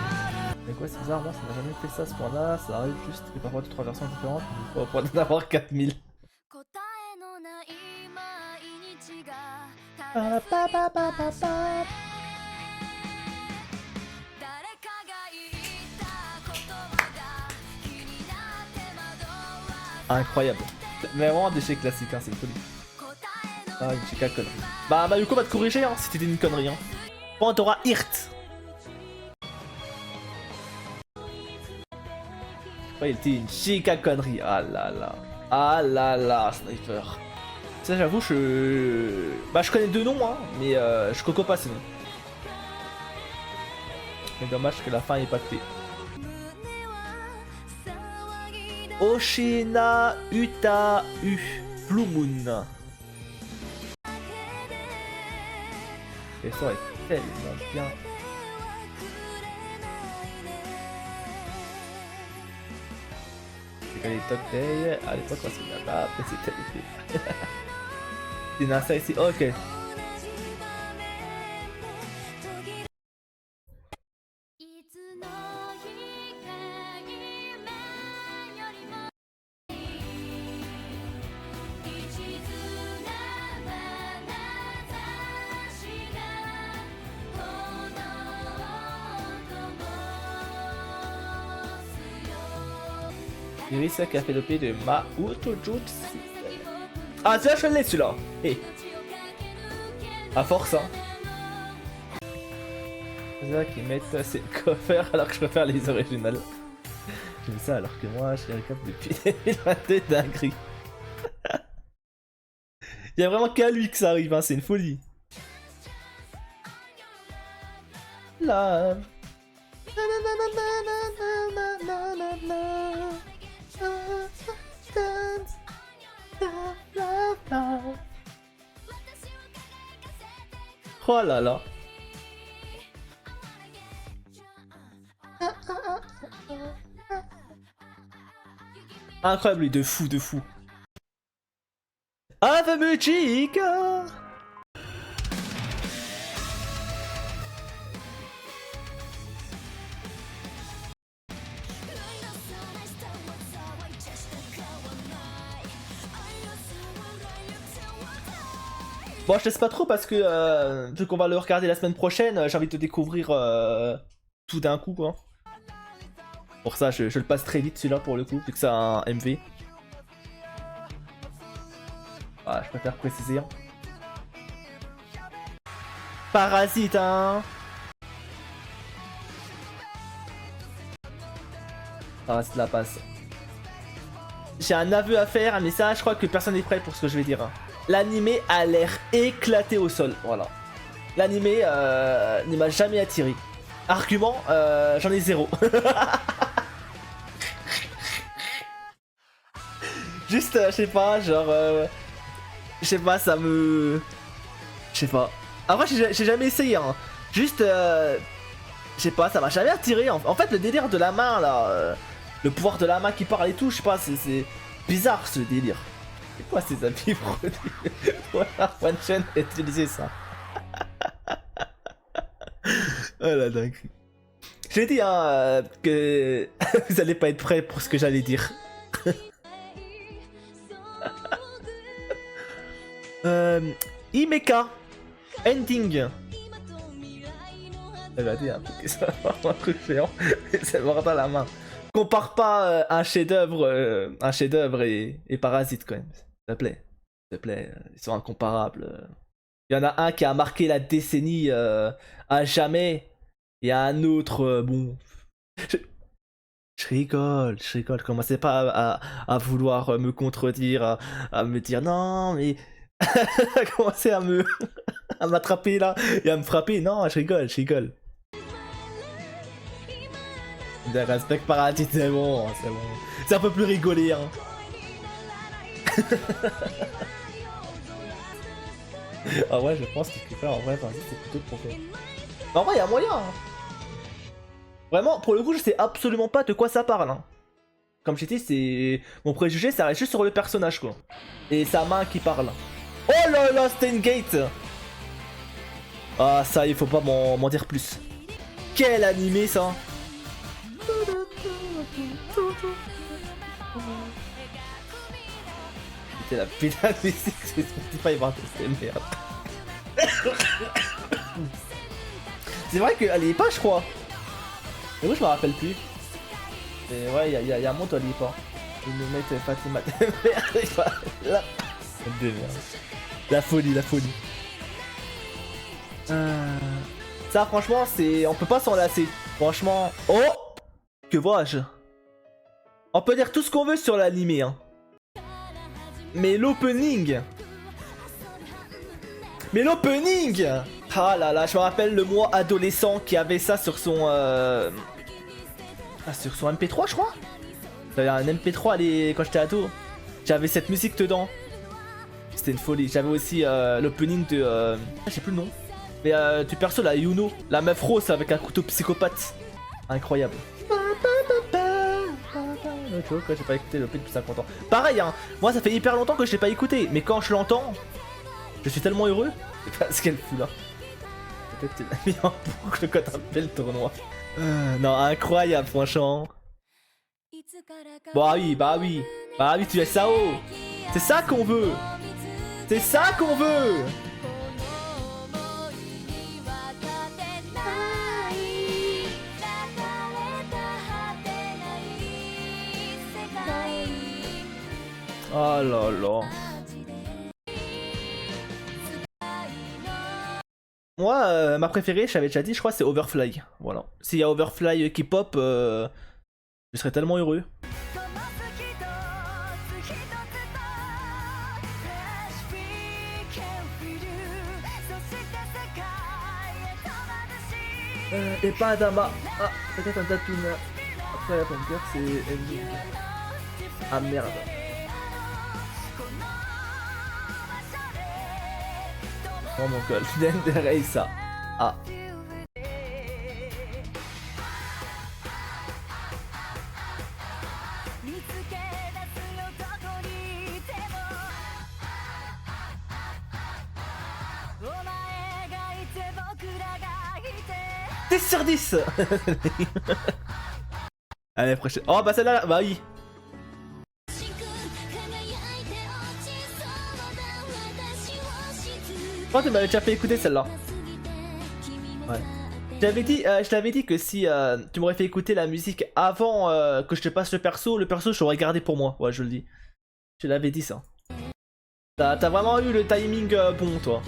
Mais quoi, c'est bizarre, moi ça n'a jamais fait ça à ce point-là. Ça arrive juste que parfois 2-3 versions différentes. On pourrait en avoir 4000. Incroyable. Mais vraiment un déchet classique, hein, c'est une folie. Ah, une chica connerie. Bah, Mayuko va te corriger, hein, si c'était une connerie. Hein. Bon, t'auras Hirt. Ouais, il était une chica connerie. Ah là là. Ah là là, sniper. Ça, j'avoue, bah, je connais deux noms, hein, mais je coco pas ces noms. Mais dommage que la fin est pactée. Oshina Uta U Blue Moon. Et ça est tellement bien. C'est les Top Day à l'époque parce que là-bas, après c'était l'été. C'est Nasa ici, ok. Irisa qui a fait le P de Maoto Jutsu. Ah, tu je l'ai celui-là. Hey. À force, hein. C'est ça qui mettent ses covers alors que je préfère les originales. J'aime ça alors que moi je les récap depuis 2022 dinguerie. Y'a vraiment qu'à lui que ça arrive, hein, c'est une folie. Love. Oh là là. Incroyable, de fou, de fou. Ave Chica. Bon, je laisse pas trop parce que vu qu'on va le regarder la semaine prochaine, j'ai envie de découvrir tout d'un coup, quoi. Pour ça, je le passe très vite celui-là pour le coup, vu que c'est un MV. Ah, je préfère préciser. Hein. Parasite, hein. Parasite la passe. J'ai un aveu à faire, mais ça, je crois que personne n'est prêt pour ce que je vais dire. Hein. L'animé a l'air éclaté au sol, voilà. L'animé ne m'a jamais attiré. Argument, j'en ai zéro. Juste, je sais pas, genre... je sais pas, ça me... Je sais pas. Après, j'ai jamais essayé, hein. Juste, je sais pas, ça m'a jamais attiré. En fait, le délire de la main, là... le pouvoir de la main qui parle et tout, je sais pas, c'est bizarre, ce délire. C'est quoi ces habits produits? Voilà, One Chain a utilisé ça. Oh la dinguerie. J'ai dit, hein, que vous allez pas être prêts pour ce que j'allais dire. Imeka Ending. Regardez un peu que ça va un truc géant, c'est mort dans la main. Compare pas un chef-d'œuvre et Parasite quand même. S'il te plaît. S'il te plaît, ils sont incomparables. Il y en a un qui a marqué la décennie à jamais. Il y a un autre, bon. Je rigole. Commencez pas à vouloir me contredire, à me dire non, mais. Commencez à m'attraper là et à me frapper. Non, je rigole. Respect Parasite, c'est bon. C'est un peu plus rigolé, hein. Ah ouais, je pense que ce qu'il fait en vrai, c'est plutôt profond. En vrai, il y a moyen. Hein. Vraiment, pour le coup, je sais absolument pas de quoi ça parle. Hein. Comme j'ai dit, c'est mon préjugé, ça reste juste sur le personnage, quoi. Et sa main qui parle. Oh là là, Steingate. Ah, ça, il faut pas m'en dire plus. Quel animé, ça. C'était la putain de musique, c'est Spotify va tester, merde. C'est vrai qu'elle y est pas, je crois. Mais oui, je me rappelle plus. Et ouais, il y a un mot, toi, elle y est pas. Ils nous mettent Fatima de merde. La folie, la folie. Ça, franchement, c'est. On peut pas s'en lasser. Franchement. Oh! Que vois-je? On peut dire tout ce qu'on veut sur l'animé, hein. Mais l'opening! Mais l'opening! Ah là là, je me rappelle le moi adolescent qui avait ça sur son. Sur son MP3, je crois? J'avais un MP3 quand j'étais ado. J'avais cette musique dedans. C'était une folie. J'avais aussi l'opening de. Je sais plus le nom. Mais du perso, la Yuno. La meuf rose avec un couteau psychopathe. Incroyable. Tu vois, j'ai pas écouté l'opening depuis 50 ans. Pareil, hein. Moi, ça fait hyper longtemps que je l'ai pas écouté. Mais quand je l'entends, je suis tellement heureux. C'est pas ce qu'elle fout là. Peut-être qu'il a mis en boucle quand on fait le tournoi. Non, incroyable, franchement. Bah oui, bah oui. Bah oui, tu es Sao. C'est ça qu'on veut. C'est ça qu'on veut. Oh là là. Moi, ma préférée, je t'avais déjà dit, je crois, c'est Overfly. Voilà. S'il y a Overfly qui pop, je serais tellement heureux. Et pas Adama. Ah, peut-être un Tatooine. Après la pomme cœur, c'est Ending. Ah merde. Oh mon god, je ça. Ah. T'es sur 10. Allez, prochaine. Oh bah celle-là, bah oui. Oh, tu m'avais déjà fait écouter celle-là. Ouais. Je t'avais dit que si tu m'aurais fait écouter la musique avant que je te passe le perso je l'aurais gardé pour moi. Ouais, je le dis. Je l'avais dit ça. T'as vraiment eu le timing bon, toi.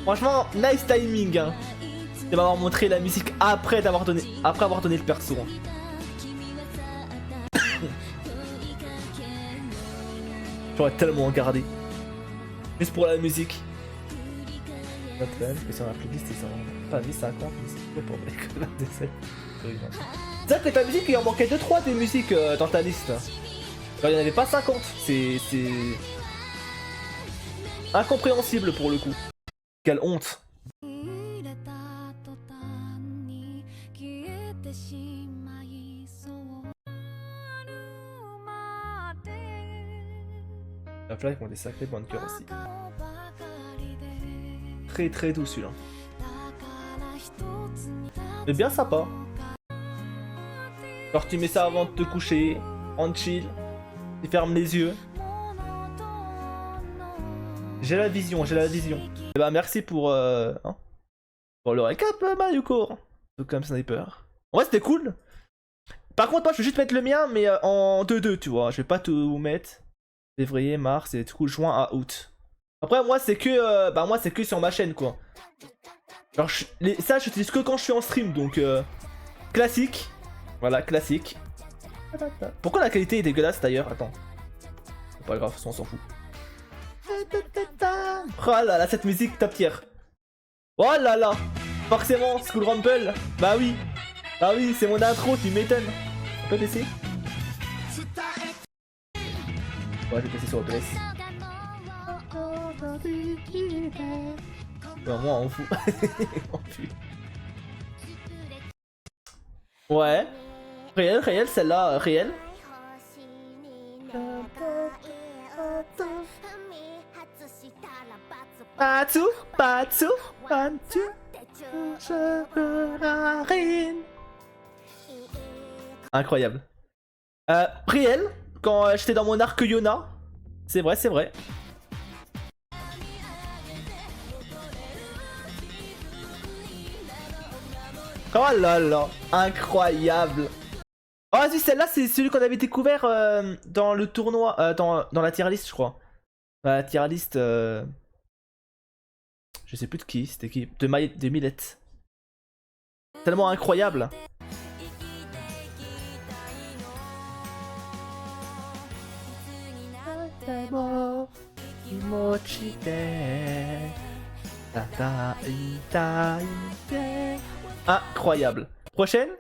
Franchement, nice timing, hein. De m'avoir montré la musique après avoir donné le perso. J'aurais tellement gardé. Juste pour la musique. Sur la playlist, ils sont pas 50, mais c'est trop pour les c'est-à-dire que ta musique, il en manquait 2-3 des musiques dans ta liste. Genre, il n'y en avait pas 50. C'est incompréhensible pour le coup. Quelle honte. La flaque ont des sacrés points de cœur aussi. Très très doux celui-là. Mais bien sympa. Genre tu mets ça avant de te coucher, en chill, tu fermes les yeux. J'ai la vision, j'ai la vision. Et bah merci pour le récap, Mayuko. Tout comme sniper. En vrai c'était cool. Par contre moi je vais juste mettre le mien mais en 2-2 tu vois. Je vais pas tout mettre. Février, mars et tout juin à août. Après moi c'est que sur ma chaîne quoi. Genre ça j'utilise que quand je suis en stream donc classique. Voilà classique. Pourquoi la qualité est dégueulasse d'ailleurs? Attends. C'est pas grave, on s'en fout. Oh là là cette musique top tier. Oh là là. Forcément School Rumble. Bah oui c'est mon intro tu m'étonnes. On peut baisser? Ouais je vais passer sur OBS. Non, moi on fout. Ouais. Réel, celle-là, réel. Patsu. Incroyable. Réel, quand j'étais dans mon arc Yona. C'est vrai. Oh là là, incroyable. Oh vas-y, celle-là c'est celui qu'on avait découvert dans le tournoi, dans la tier list je crois. La tier list, je sais plus de qui, c'était qui, de Millet. Tellement incroyable. Incroyable. Prochaine.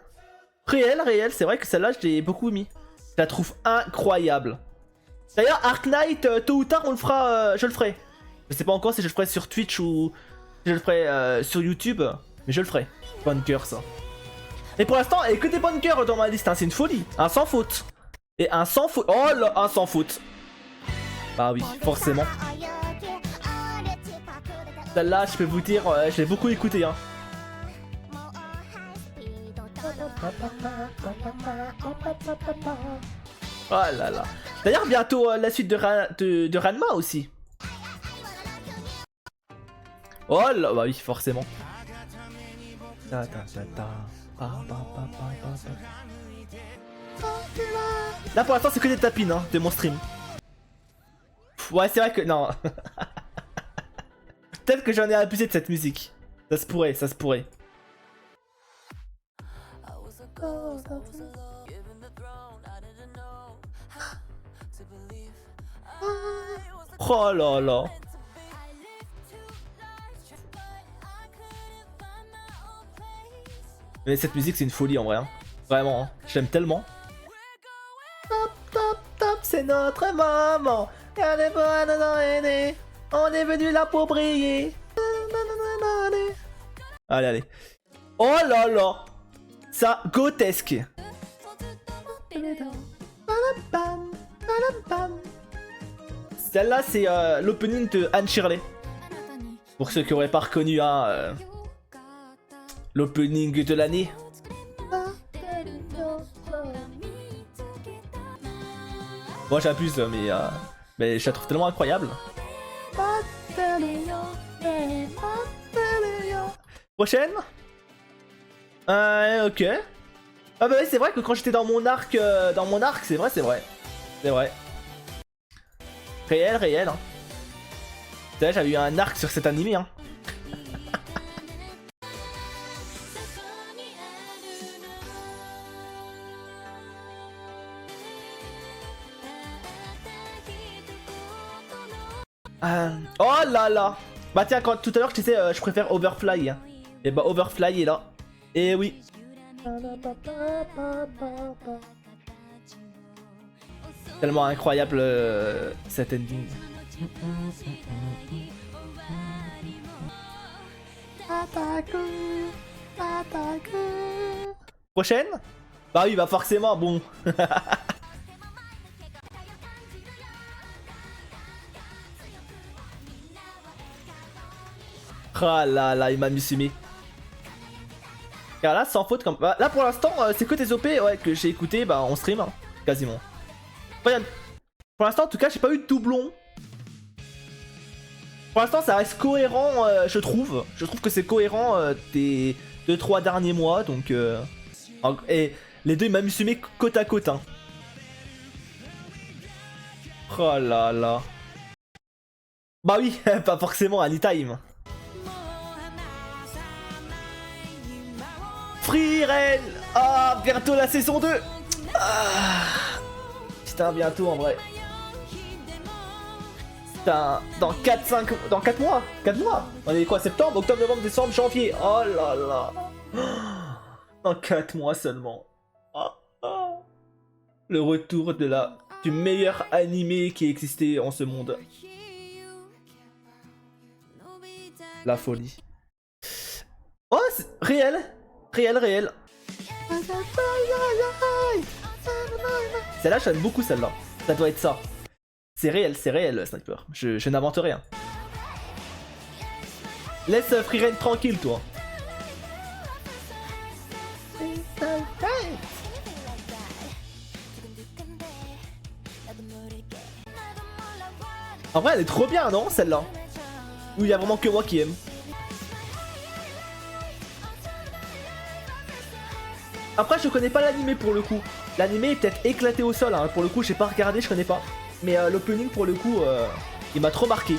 Réel, c'est vrai que celle-là je l'ai beaucoup mis. Je la trouve incroyable. D'ailleurs, Ark Knight, tôt ou tard on le fera, je le ferai. Je sais pas encore si je le ferai sur Twitch ou si je le ferai sur YouTube, mais je le ferai. Bonne cœur ça. Et pour l'instant, il y a que des bonnes cœurs dans ma liste, hein. C'est une folie. Un sans faute. Et un sans faute. Oh là, un sans faute. Bah oui, forcément. Celle-là, je peux vous dire, je l'ai beaucoup écouté. Hein. Oh là là. D'ailleurs, bientôt la suite de Ranma aussi. Oh là, bah oui, forcément. Là pour l'instant c'est que des tapines hein, de mon stream. Ouais c'est vrai que non. Peut-être que j'en ai abusé de cette musique. Ça se pourrait, ça se pourrait. Oh là là. Mais cette musique c'est une folie en vrai hein. Vraiment, hein. Je l'aime tellement. Top, top, top, c'est notre maman. On est venu là pour briller. Allez, allez. Oh là là. Ça, grotesque. Celle-là, c'est l'opening de Anne Shirley. Pour ceux qui n'auraient pas reconnu hein, l'opening de l'année. Moi j'abuse mais je la trouve tellement incroyable. Prochaine. Ok. Ah bah oui c'est vrai que quand j'étais dans mon arc, c'est vrai. C'est vrai. Réel hein. J'avais eu un arc sur cet animé hein. Oh là là. Bah tiens, quand tout à l'heure je disais je préfère Overfly. Et bah Overfly est là. Et oui. Tellement incroyable cet ending. Prochaine. Bah oui bah forcément bon. Ah là là, il m'a musulmé. Car là, sans faute, comme. Bah, là pour l'instant, c'est que tes OP ouais, que j'ai écouté bah, en stream, hein, quasiment. Regarde. Pour l'instant, en tout cas, j'ai pas eu de doublon. Pour l'instant, ça reste cohérent, je trouve. Je trouve que c'est cohérent des 2-3 derniers mois. Donc, et les deux, il m'a musulmé côte à côte. Hein. Oh là là. Bah oui, pas forcément Anytime. Frieren. Ah, bientôt la saison 2. Ah. Putain, bientôt en vrai. Putain, dans 4 mois. 4 mois. On est quoi, septembre, octobre, novembre, décembre, janvier. Oh là là. Dans 4 mois seulement. Oh, oh. Le retour du meilleur animé qui existait en ce monde. La folie. Oh, c'est réel. Réel. Celle-là, j'aime beaucoup celle-là. Ça doit être ça. C'est réel, Sniper. Je n'invente rien. Laisse Frieren tranquille, toi. En vrai, elle est trop bien, non, celle-là? Où il y a vraiment que moi qui aime. Après, je connais pas l'animé pour le coup. L'animé est peut-être éclaté au sol, hein. Pour le coup, j'ai pas regardé, je connais pas. Mais l'opening, pour le coup, il m'a trop marqué.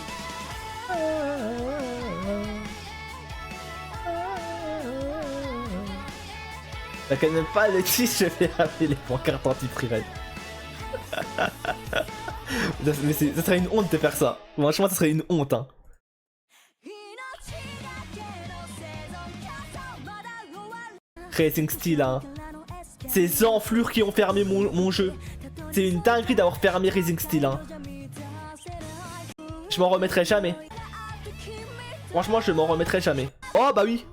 Je connais pas le titre, je vais appeler les pancartes anti-private. Mais ça serait une honte de faire ça. Franchement, ça serait une honte, hein. Racing Steel, hein. Ces enflures qui ont fermé mon jeu. C'est une dinguerie d'avoir fermé Racing Steel, hein. Je m'en remettrai jamais. Franchement, je m'en remettrai jamais. Oh, bah oui.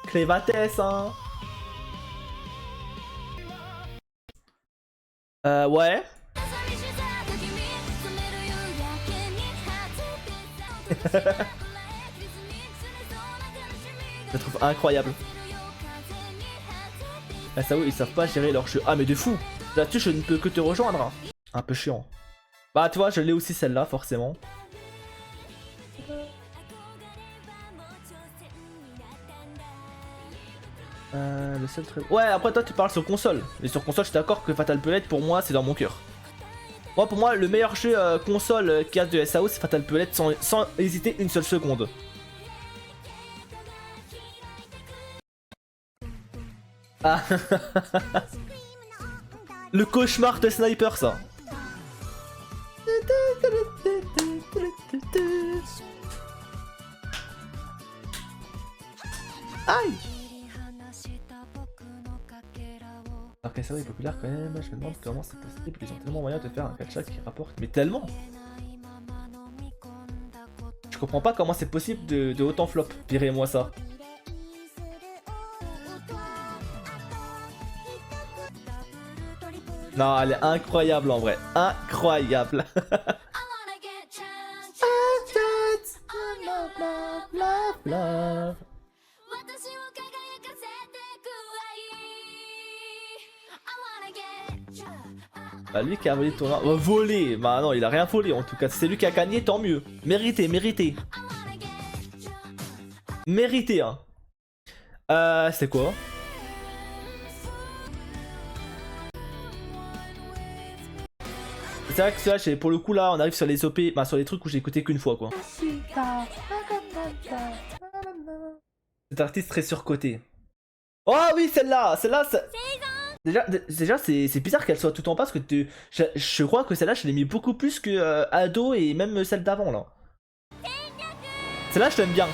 Clévates, hein. Ouais. Je la trouve incroyable. Ah ça oui, ils savent pas gérer leur jeu. Ah mais de fou. Là-dessus je ne peux que te rejoindre, hein. Un peu chiant. Bah tu vois, je l'ai aussi celle-là forcément. Le seul truc... Ouais, après toi tu parles sur console. Et sur console je suis d'accord que Fatal Bullet pour moi c'est dans mon cœur. Moi pour moi le meilleur jeu console qu'il y a de SAO c'est Fatal Bullet sans hésiter une seule seconde. Ah. Le cauchemar de sniper ça. Aïe. Alors que ça est populaire quand même, je me demande comment c'est possible, ils ont tellement moyen de faire un gacha qui rapporte, mais tellement. Je comprends pas comment c'est possible de autant flop, virez-moi ça. Non, elle est incroyable en vrai, incroyable. Bah lui qui a volé le tournoi. Volé. Bah non, il a rien volé en tout cas. C'est lui qui a gagné, tant mieux. Mérité, mérité. Mérité, hein. C'est quoi? C'est vrai que celui-là, pour le coup là, on arrive sur les OP, bah sur les trucs où j'ai écouté qu'une fois quoi. Cet artiste très surcoté. Oh oui, celle-là, Déjà c'est bizarre qu'elle soit tout en bas parce que je crois que celle-là je l'ai mis beaucoup plus que Ado et même celle d'avant là. Celle-là je l'aime bien.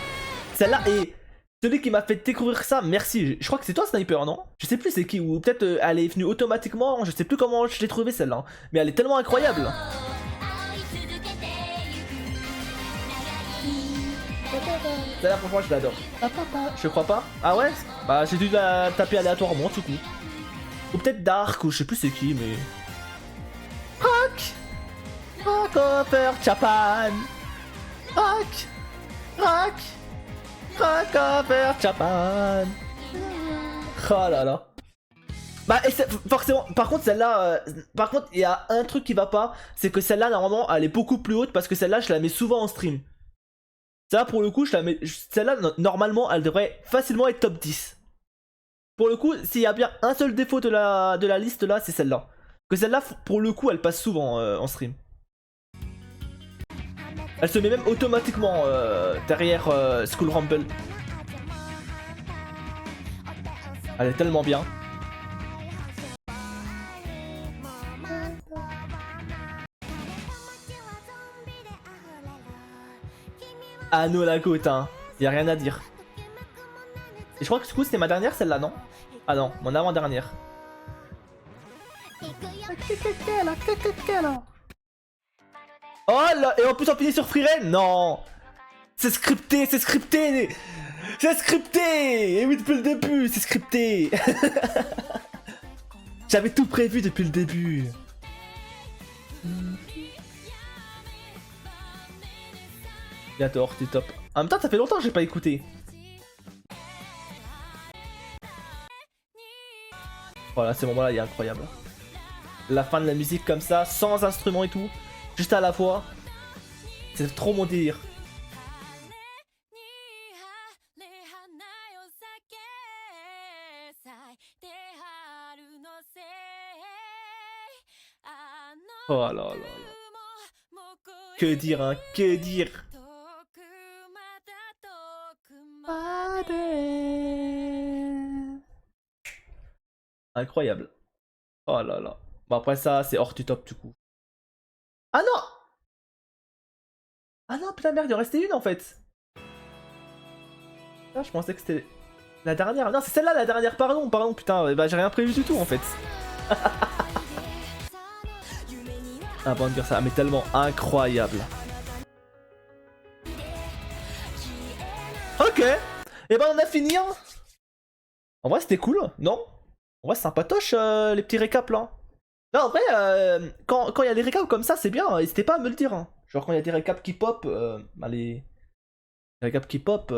Celle-là et celui qui m'a fait découvrir ça, merci. Je crois que c'est toi Sniper, non? Je sais plus c'est qui, ou peut-être elle est venue automatiquement, je sais plus comment je l'ai trouvée celle-là. Mais elle est tellement incroyable. Celle-là franchement je l'adore. Je crois pas. Ah ouais? Bah j'ai dû la taper aléatoirement du coup. Ou peut-être Dark, ou je sais plus c'est qui, mais... Rock! Rock over Japan! Rock! Rock! Rock over Japan! Oh là là. Bah, et forcément, par contre, celle-là... par contre, il y a un truc qui va pas, c'est que celle-là, normalement, elle est beaucoup plus haute, parce que celle-là, je la mets souvent en stream. Celle-là, pour le coup, je la mets... Celle-là, normalement, elle devrait facilement être top 10. Pour le coup, s'il y a bien un seul défaut de la liste là, c'est celle-là. Que celle-là, pour le coup, elle passe souvent en stream. Elle se met même automatiquement derrière School Rumble. Elle est tellement bien. Anno la côte, hein. Y a rien à dire. Et je crois que du coup c'était ma dernière celle-là, non? Ah non, mon avant-dernière. Oh là, et en plus on finit sur Freeren? Non. C'est scripté, c'est scripté. C'est scripté. Et oui, depuis le début, c'est scripté. J'avais tout prévu depuis le début. J'adore, t'es top. En même temps, ça fait longtemps que j'ai pas écouté. Voilà, ce moment-là, il est incroyable. La fin de la musique comme ça, sans instrument et tout, juste à la fois. C'est trop mon délire. Oh là là là. Que dire, hein, que dire. Incroyable. Oh là là. Bon après ça, c'est hors du top du coup. Ah non! Ah non, putain merde, il en restait une en fait. Ah, je pensais que c'était la dernière. Non, c'est celle-là la dernière, pardon, pardon, putain, bah j'ai rien prévu du tout en fait. Ah bon de dire ça, mais tellement incroyable. Ok. Et ben on a fini hein. En vrai c'était cool, non? En vrai c'est sympatoche les petits récaps là. Non en vrai, quand il y a des récaps comme ça c'est bien, hein, n'hésitez pas à me le dire. Hein. Genre quand il y a des récaps qui pop, bah, les récaps qui pop,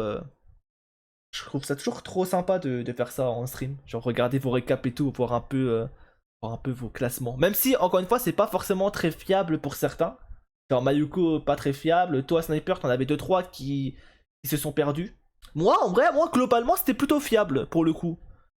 je trouve ça toujours trop sympa de faire ça en stream. Genre regarder vos récaps et tout, voir un peu vos classements. Même si encore une fois c'est pas forcément très fiable pour certains. Genre Mayuko pas très fiable, toi Sniper t'en avais 2-3 qui se sont perdus. Moi en vrai, moi globalement c'était plutôt fiable pour le coup.